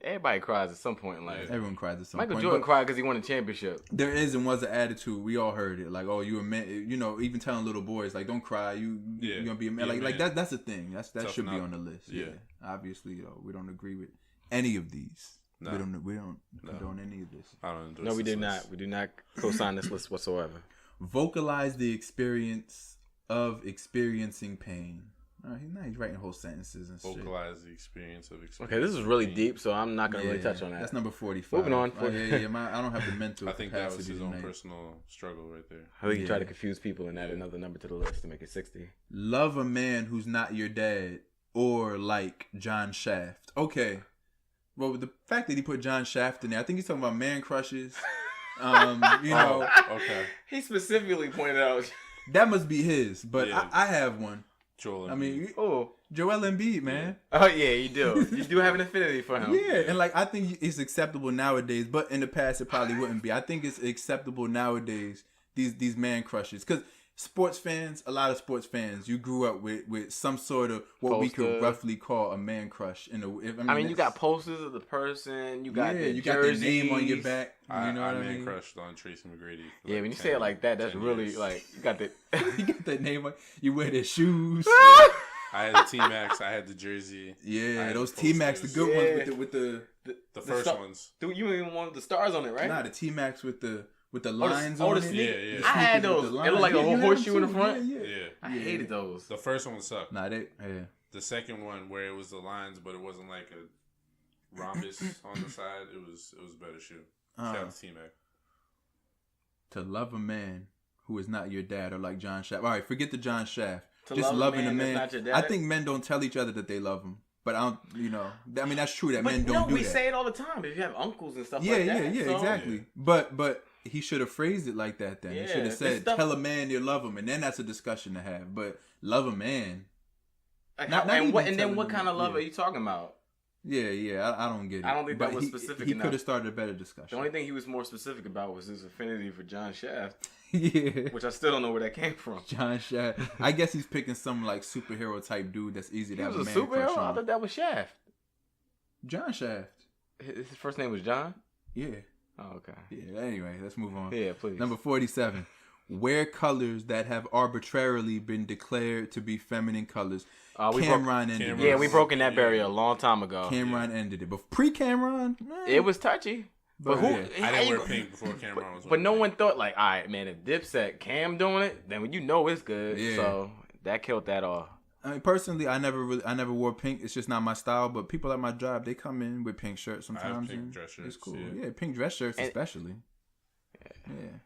Everybody cries at some point in life. Everyone cries at some Michael point. Jordan cried because he won a championship. There is and was an attitude. We all heard it. Like, oh, you a man. Even telling little boys, like, don't cry. You're gonna be a man. Like that's a thing. That should be on the list. Yeah. Obviously, we don't agree with any of these. No. We don't condone any of this. I don't endorse. No, we this did list. not. We do not co-sign this list whatsoever. Vocalize the experience of experiencing pain. He's writing whole sentences and shit. Vocalize the experience of experiencing. Okay, this is really deep, so I'm not gonna really touch on that. That's number 45. Moving on. I don't have the mental. I think that was his own tonight. personal struggle right there. I think he tried to confuse people and add another number to the list to make it 60. Love a man who's not your dad, or like John Shaft. Okay, well, the fact that he put John Shaft in there, I think he's talking about man crushes. Okay. He specifically pointed out that must be his, but Yeah. I have one. Joel Embiid. I mean, oh, Joel Embiid, man. oh yeah, you do. You do have an affinity for him. Yeah, and like I think it's acceptable nowadays, but in the past it probably wouldn't be. I think it's acceptable nowadays, these man crushes, because sports fans, a lot of sports fans, you grew up with some sort of what we could roughly call a man crush. I mean, you got posters of the person, you got you jerseys. got their name on your back. I What I mean? man crushed on Tracy McGrady. Yeah, when you say it like that, that's really years. like you got the. You got that name on. You wear their shoes. I had the T-Max. I had the jersey. Yeah, those T-Max, the good ones with the The first ones. Dude, you even wanted the stars on it, right? Nah, the T-Max with the lines oh, on the it. Yeah. I had those. It looked like a whole horseshoe in the front. Yeah. I hated those. The first one sucked. Nah, yeah. The second one, where it was the lines, but it wasn't like a rhombus on the side, it was a better shoe. Shout out to T-Mac. To love a man who is not your dad, or like John Shaft. All right, forget the John Shaft. To Just love loving a a man man. that's not your I dad? think men don't tell each other that they love him, but I don't. I mean, that's true that men But don't do we that. say it all the time. If you have uncles and stuff Yeah, like that. yeah, so- exactly. But he should have phrased it like that then. Yeah, He should have it's said, stuff- tell a man you love him, and then that's a discussion to have. But love a man. Like, Not and even what? And then telling what them, kind of love yeah. are you talking about? Yeah, I don't get it. I don't think but that was specific He enough. could have started a better discussion. The only thing he was more specific about was his affinity for John Shaft, yeah. which I still don't know where that came from. John Shaft. I guess he's picking some like superhero type dude that's easy to He have was a a man crush superhero. I on. thought that was Shaft. John Shaft. His first name was John. Yeah. Oh, okay. Yeah. Anyway, let's move on. Yeah, please. Number 47. Wear colors that have arbitrarily been declared to be feminine colors. Cameron ended it. Yeah, we broke in that barrier a long time ago. Cameron ended it. But pre-Cameron, It was touchy. But who? yeah. I didn't wear pink before Cameron was But wearing no pink. one thought like, all right, man, if Dipset Cam doing it, then it's good. Yeah. So that killed that off. I mean, personally, I never wore pink. It's just not my style. But people at my job, they come in with pink shirts sometimes. pink and dress shirts, It's cool. yeah. Yeah, pink dress shirts And- especially. Yeah.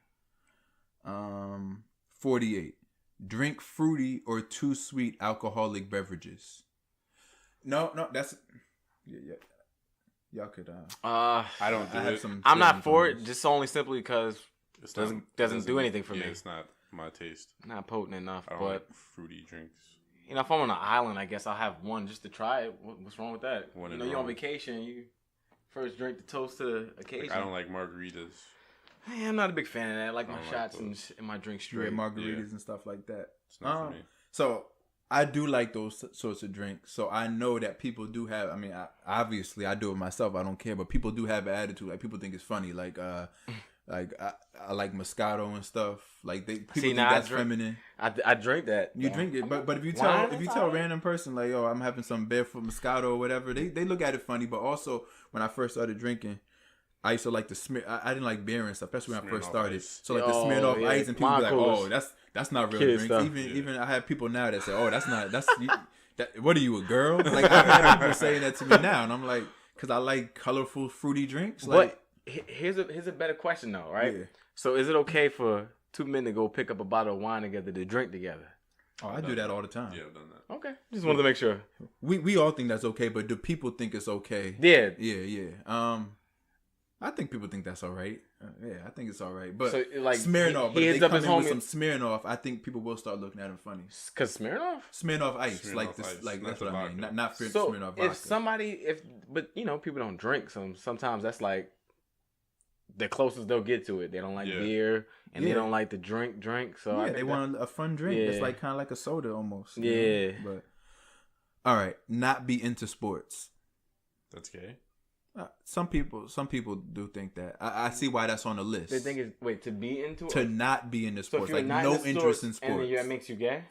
48. Drink fruity or too sweet alcoholic beverages. No, that's yeah. Y'all could. I don't do I have it. some. I'm not feelings for on it, this. just only simply because It's doesn't do anything for yeah, me. it's not my taste. Not potent enough. I don't But like fruity drinks. if I'm on an island, I guess I'll have one just to try it. What's wrong with that? When in You're on Rome. vacation, you first drink the toast to the occasion. I don't like margaritas. Yeah, I'm not a big fan of that. I like I my don't like shots those. and my drink Yeah, straight. margaritas and stuff like that. It's not for me. So I do like those sorts of drinks. So I know that people do have. I mean, obviously I do it myself. I don't care, but people do have an attitude. Like people think it's funny. Like I like Moscato and stuff. Like people think that's feminine. I drink that. You drink it, but if you Wine, tell a random person like, "Oh, I'm having some barefoot Moscato or whatever," they look at it funny. But also, when I first started drinking, I used to like the smear. I didn't like beer and stuff, especially when I first Smirnoff started. Ice. So like the smeared off yeah. ice, and people be like, Wine "Oh, coolers. that's not real Kid drinks." stuff. Even I have people now that say, "Oh, what are you, a girl?" Like I've had people saying that to me now, and I'm like, because I like colorful, fruity drinks. Like, But here's a better question though, right? Yeah. So is it okay for two men to go pick up a bottle of wine together to drink together? oh, I do that all the time. Yeah, I've done that. Okay, just wanted to make sure. We all think that's okay, but do people think it's okay? Yeah. Yeah. I think people think that's all right. Yeah, I think it's all right. But So, like, Smirnoff, he but if hits they up come his in with homie- some Smirnoff, I think people will start looking at him funny. Cause Smirnoff. Smirnoff ice, Smirnoff like this, Ice, like not that's the what I mean. vodka. Not So Smirnoff vodka. but people don't drink. Sometimes that's like the closest they'll get to it. They don't like beer and they don't like to drink. So I think they want a fun drink. It's like kind of like a soda almost. Yeah. But all right, not be into sports. That's gay. Some people do think that. I see why that's on the list. The thing is, to be into to not be into sports, so like no interest in sports, and then that makes you gay.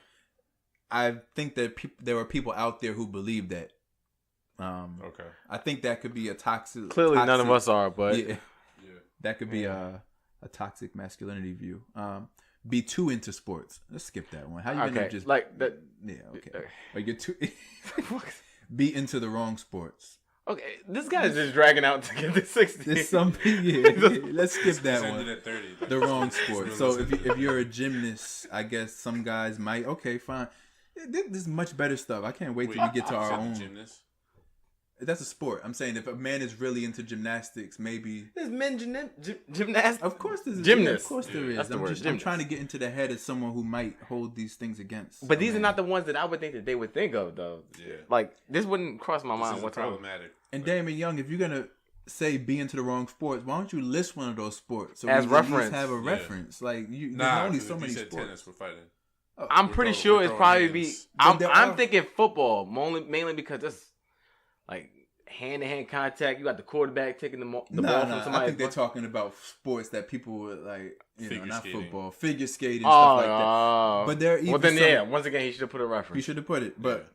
I think that there are people out there who believe that. Okay. I think that could be a toxic. Clearly, none of us are, but that could be a toxic masculinity view. Be too into sports. Let's skip that one. How you gonna just like that? Yeah, okay. Like you're too. Be into the wrong sports. Okay, this guy is just dragging out to get the 60. There's something. Yeah. Let's skip that one. At 30. The wrong sport. So if you're a gymnast, I guess some guys might. Okay, fine. There's much better stuff. I can't wait till we get to our own. Gymnast? That's a sport. I'm saying if a man is really into gymnastics, maybe there's men gymnastics. Of course, there's gymnasts. Of course, there is. That's the word. I'm trying to get into the head of someone who might hold these things against. But these are not the ones that I would think that they would think of, though. Yeah. Like this wouldn't cross my mind. What's problematic? And Damon Young, if you're gonna say be into the wrong sports, why don't you list one of those sports so as we reference? At least have a reference. Like there's only so many sports. Tennis, we're fighting. I'm pretty sure it's probably be. I'm thinking football, mainly because it's like hand-to-hand contact. You got the quarterback taking the ball from somebody. I think they're talking about sports that people would like, not skating. Football, figure skating, stuff like that. But there, once again, he should have put a reference. He should have put it. But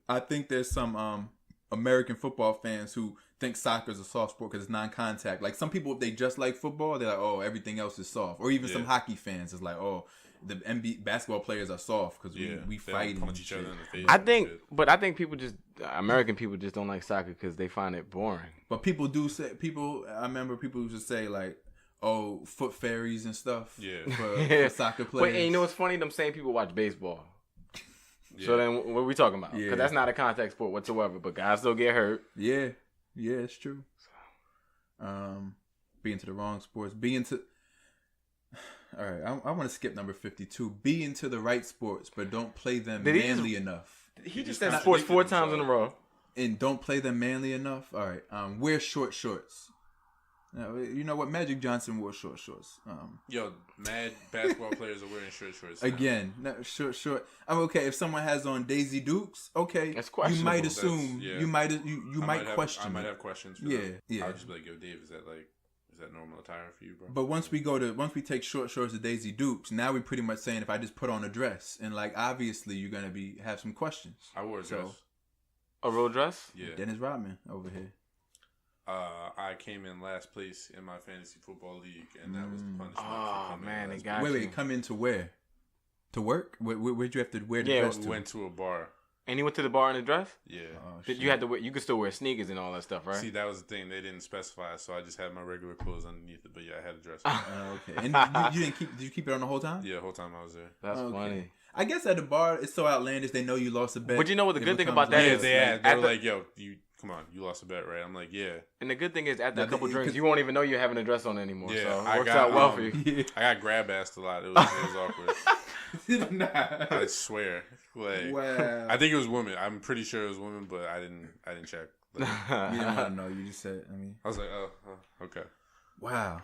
I think there's some American football fans who think soccer is a soft sport because it's non-contact. Like some people, if they just like football, they're like, oh, everything else is soft. Or even some hockey fans is like, oh, the NBA basketball players are soft because we fight and punch each other in the face. I think American people just don't like soccer because they find it boring. But people do say I remember people used to say like, oh, foot fairies and stuff. Yeah, for soccer players. And you know what's funny? Them same people watch baseball. Yeah. So then what are we talking about? Because that's not a contact sport whatsoever. But guys still get hurt. Yeah, it's true. Be into the wrong sports. All right, I want to skip number 52. Be into the right sports, but don't play them manly enough. He just said sports 4 times in a row. And don't play them manly enough. All right, wear short shorts. Now, you know what? Magic Johnson wore short shorts. Mad basketball players are wearing short shorts. Again, short. I'm okay if someone has on Daisy Dukes. Okay, that's questionable. You might assume. You might question. I might have questions. For them. I'll just be like, yo, Dave, is that normal attire for you, bro? But once we take short shorts to Daisy Dukes, now we're pretty much saying if I just put on a dress and like obviously you're gonna have some questions. I wore a dress. A real dress? Yeah. Dennis Rodman over here. I came in last place in my fantasy football league, and that was the punishment. Oh man, it got Wait, come in to where? To work? Where'd you have to wear the dress to? We went to a bar. And you went to the bar in a dress? Yeah. You had to wear. You could still wear sneakers and all that stuff, right? See, that was the thing. They didn't specify, so I just had my regular clothes underneath it. But yeah, I had a dress. Okay. And you didn't keep? Did you keep it on the whole time? Yeah, the whole time I was there. That's funny. I guess at the bar, it's so outlandish. They know you lost a bet. But you know what the good thing about that is? They were like, "Yo, come on, you lost a bet, right?" I'm like, "Yeah." And the good thing is, after a couple drinks, you won't even know you're having a dress on anymore. Yeah, so it works out well for you. I got grab-assed a lot. It was awkward. Nah. I swear. Like, wow. I think it was women. I'm pretty sure it was women, but I didn't check. Like, you didn't want to know. You just said. I was like, oh okay. Wow.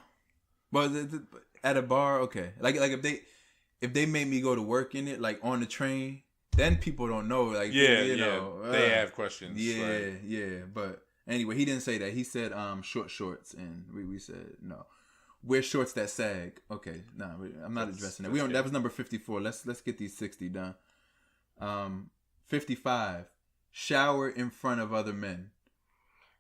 But at a bar, okay. Like if they made me go to work in it, like on the train, then people don't know. Like they have questions. Yeah. But anyway, he didn't say that. He said short shorts, and we said no. Wear shorts that sag. Okay, I'm not addressing that. That was number 54. Let's get these 60 done. 55. Shower in front of other men.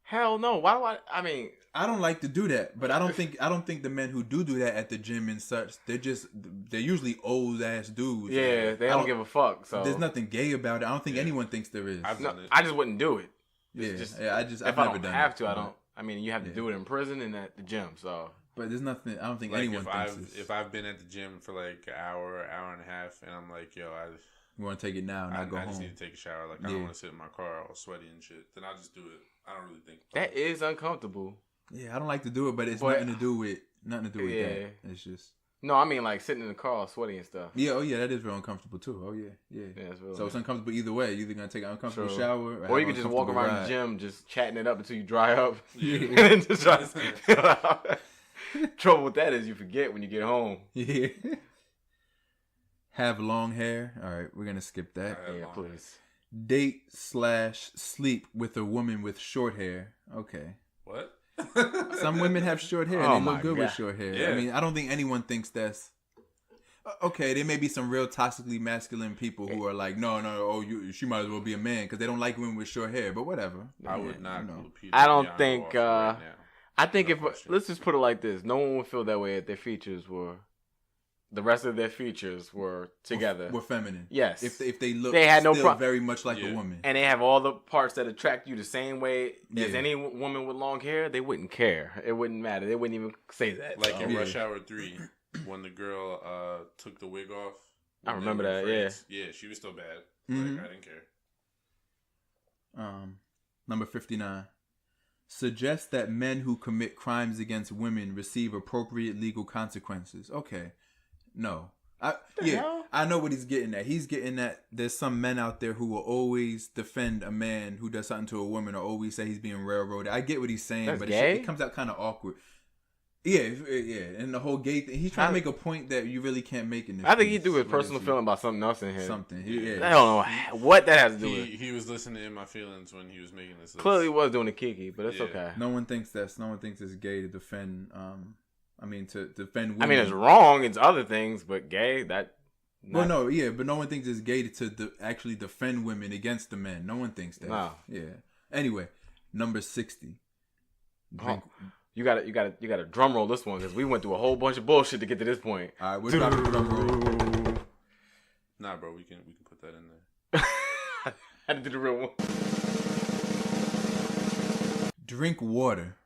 Hell no. Why do I mean, I don't like to do that, but I don't think the men who do that at the gym and such, they're usually old ass dudes. Yeah, they don't give a fuck. So there's nothing gay about it. I don't think anyone thinks there is. I just wouldn't do it. I've if never I don't done have it. to, I don't. I mean, you have to do it in prison and at the gym. So, but there's nothing. I don't think like anyone thinks. If I've been at the gym for like an hour and a half, and I'm like, yo, you want to take it now and I go home. I just need to take a shower. Like I don't want to sit in my car all sweaty and shit. Then I'll just do it. I don't really think that is uncomfortable. Yeah, I don't like to do it, but it's nothing to do with that. It's just no. I mean, like sitting in the car all sweaty and stuff. Yeah. Oh yeah, that is real uncomfortable too. Oh yeah. So it's uncomfortable either way. You're either gonna take an uncomfortable shower, or you can just walk around the gym, just chatting it up until you dry up. Yeah. And then just try to Trouble with that is you forget when you get home. Yeah. Have long hair. All right, we're gonna skip that. Yeah, please. Date/sleep with a woman with short hair. Okay. What? Some women have short hair. Oh They my look good God. with short hair. Yeah. I mean, I don't think anyone thinks that's okay. There may be some real toxically masculine people who are like, no, she might as well be a man because they don't like women with short hair. But whatever. I would not. I don't think. Right I think No if question. let's just put it like this: no one would feel that way if their features were, the rest of their features were together. We're feminine. Yes. If they look, They had no still pro- very much like a woman. And they have all the parts that attract you the same way as Yeah. any woman with long hair. They wouldn't care. It wouldn't matter. They wouldn't even say that. Like in Yeah. Rush Hour 3, when the girl took the wig off. I when they remember were that, friends. Yeah, she was still bad. Mhm. Like, I didn't care. Number 59. Suggest that men who commit crimes against women receive appropriate legal consequences. Okay. No. hell? I know what he's getting at. He's getting at there's some men out there who will always defend a man who does something to a woman or always say he's being railroaded. I get what he's saying, That's but gay? it comes out kind of awkward. Yeah. And the whole gay thing. He's trying to make a point that you really can't make in this. I think he piece. threw his What personal is he? feeling about something else in here. Something. I Yeah. don't know what that has to do with. He was listening to In My Feelings when he was making this list. Clearly, he was doing a kiki, but it's Yeah. okay. No one thinks it's gay to defend. To defend women. I mean, it's wrong. It's other things, but gay. That. Well, no, yeah, but no one thinks it's gay to actually defend women against the men. No one thinks that. No. Yeah. Anyway, number 60. Drink. You got to drum roll this one because we went through a whole bunch of bullshit to get to this point. All right, we're dropping drum roll. Nah, bro, we can put that in there. I had to do the real one. Drink water.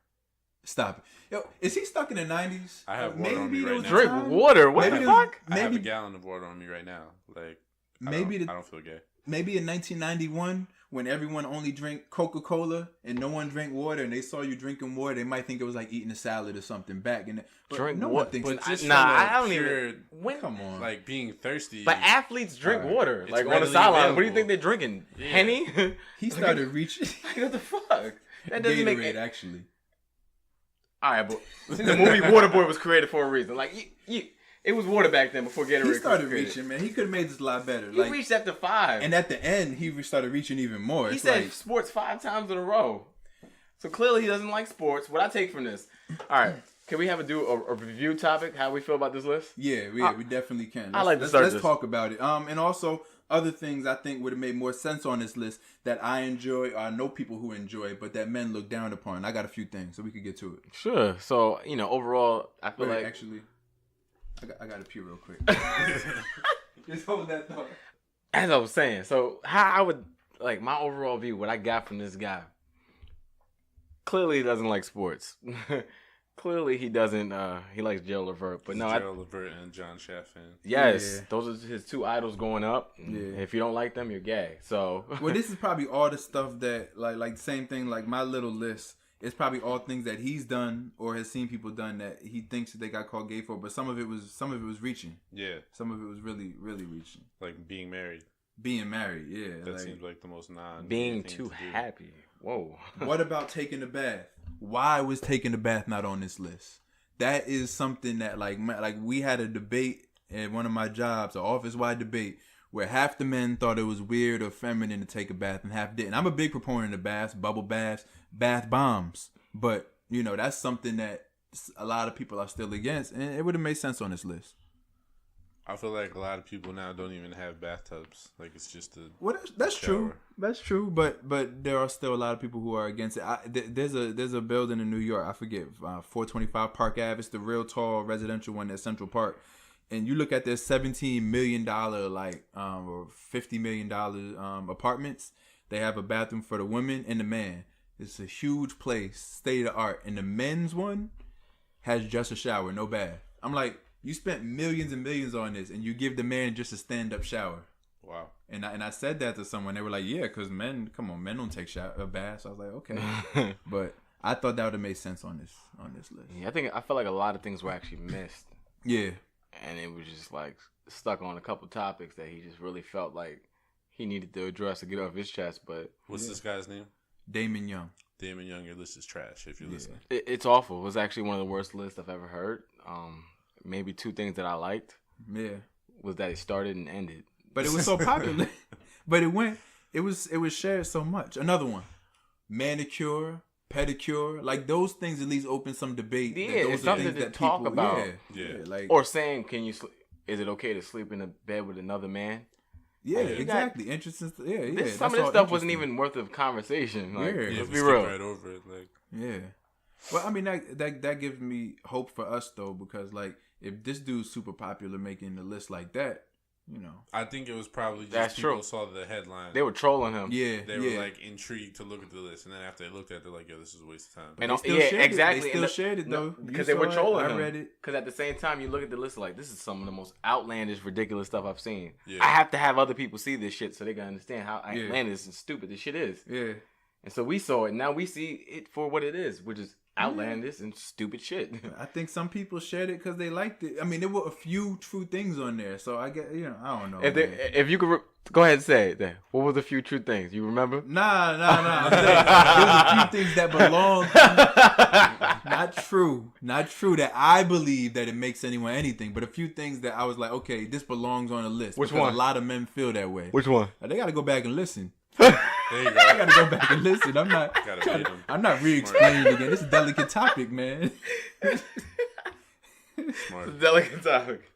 Stop it. Yo, is he stuck in the 90s? I have water on me right now. Drink water. What Maybe the it was- fuck? I have a Maybe gallon of water on me right now. Like, I Maybe don't feel gay. maybe in 1991 when everyone only drank Coca-Cola and no one drank water and they saw you drinking water, they might think it was like eating a salad or something back in it. But Drink no water, one thinks but it's Just Nah, from a I don't pure, even. When, Come on. like being thirsty. but athletes drink Alright. water, It's like on the readily sideline. What do you available. think they're drinking? Yeah. Henny? He started reaching What the fuck? That doesn't make Gatorade, actually. All right, but the movie Waterboy was created for a reason. Like, it was water back then before Gatorade. He started was created. reaching, man. He could have made this a lot better. He reached after 5. And at the end, he started reaching even more. He It's said like, sports 5 times in a row. So clearly he doesn't like sports. What I take from this. All right, can we have a review topic? How we feel about this list? yeah, we definitely can. I like to start Let's this. talk about it. And also other things I think would have made more sense on this list that I enjoy, or I know people who enjoy, but that men look down upon. I got a few things, so we could get to it. Sure. So, overall, I feel Wait, like... actually, I got to pee real quick. Just hold that thought. As I was saying, so how I would... Like, my overall view, what I got from this guy. Clearly he doesn't like sports. Clearly he doesn't... he likes Gerald Levert. But no, Gerald Levert and John Chaffin. yes, Yeah. those are his 2 idols going up. Yeah. If you don't like them, you're gay. So... Well, this is probably all the stuff that, like the same thing, like my little list. It's probably all things that he's done or has seen people done that he thinks that they got called gay for. But some of it was reaching. Yeah, Some of it was really, really reaching. like being married. Being married, yeah. That like, seems like the most non. Being thing too to do. happy. Whoa. what about taking a bath? Why was taking a bath not on this list? That is something that like we had a debate at one of my jobs, an office-wide debate, where half the men thought it was weird or feminine to take a bath and half didn't. I'm a big proponent of baths, bubble baths, bath bombs. But, that's something that a lot of people are still against, and it would have made sense on this list. I feel like a lot of people now don't even have bathtubs. Like it's just a. Well, that's true. shower. That's true. But there are still a lot of people who are against it. There's a building in New York. I forget 425 Park Ave. It's the real tall residential one at Central Park. And you look at their $17 million or $50 million apartments. They have a bathroom for the women and the man. It's a huge place, state of the art. And the men's one has just a shower, no bath. I'm like, you spent millions and millions on this, and you give the man just a stand-up shower. Wow. And I said that to someone. They were like, yeah, because men don't take baths. I was like, okay. But I thought that would have made sense on this list. Yeah, I felt like a lot of things were actually missed. Yeah. And it was just like stuck on a couple topics that he just really felt like he needed to address to get off his chest. But What's this guy's name? Damon Young. Damon Young, your list is trash if you're listening. It's awful. It was actually one of the worst lists I've ever heard. Maybe two things that I liked. Yeah. Was that it started and ended. But it was so popular. But it was shared so much. Another one. Manicure, pedicure, like those things at least open some debate. Yeah, those it's something to talk about. Yeah. Like, or saying, is it okay to sleep in a bed with another man? Yeah, exactly. Interesting. Yeah. Some of this stuff wasn't even worth of conversation. Like, let's be real. Right over it, like. Yeah. Well, I mean that gives me hope for us though, because like if this dude's super popular making the list like that, you know. I think it was probably just That's people true. saw the headline. They were trolling him. Yeah. They were like intrigued to look at the list, and then after they looked at it, they're like, "Yo, this is a waste of time." And exactly. They still shared it though. Because they were trolling him. I read it. Because at the same time, you look at the list like, this is some of the most outlandish, ridiculous stuff I've seen. Yeah. I have to have other people see this shit so they can understand how outlandish and stupid this shit is. Yeah. And so we saw it. Now we see it for what it is, which is outlandish and stupid shit. I think some people shared it because they liked it. I mean, there were a few true things on there, so I get, I don't know. If you could go ahead and say it, then what were the few true things you remember? Nah. I'm saying, there was a few things that belong. Not true that I believe that it makes anyone anything, but a few things that I was like, okay, this belongs on a list. Which one? one? A lot of men feel that way. Which one? They got to go back and listen. There you go. I gotta go back and listen. I'm not re-explaining it again. This is a delicate topic, man. Smart. It's a delicate topic.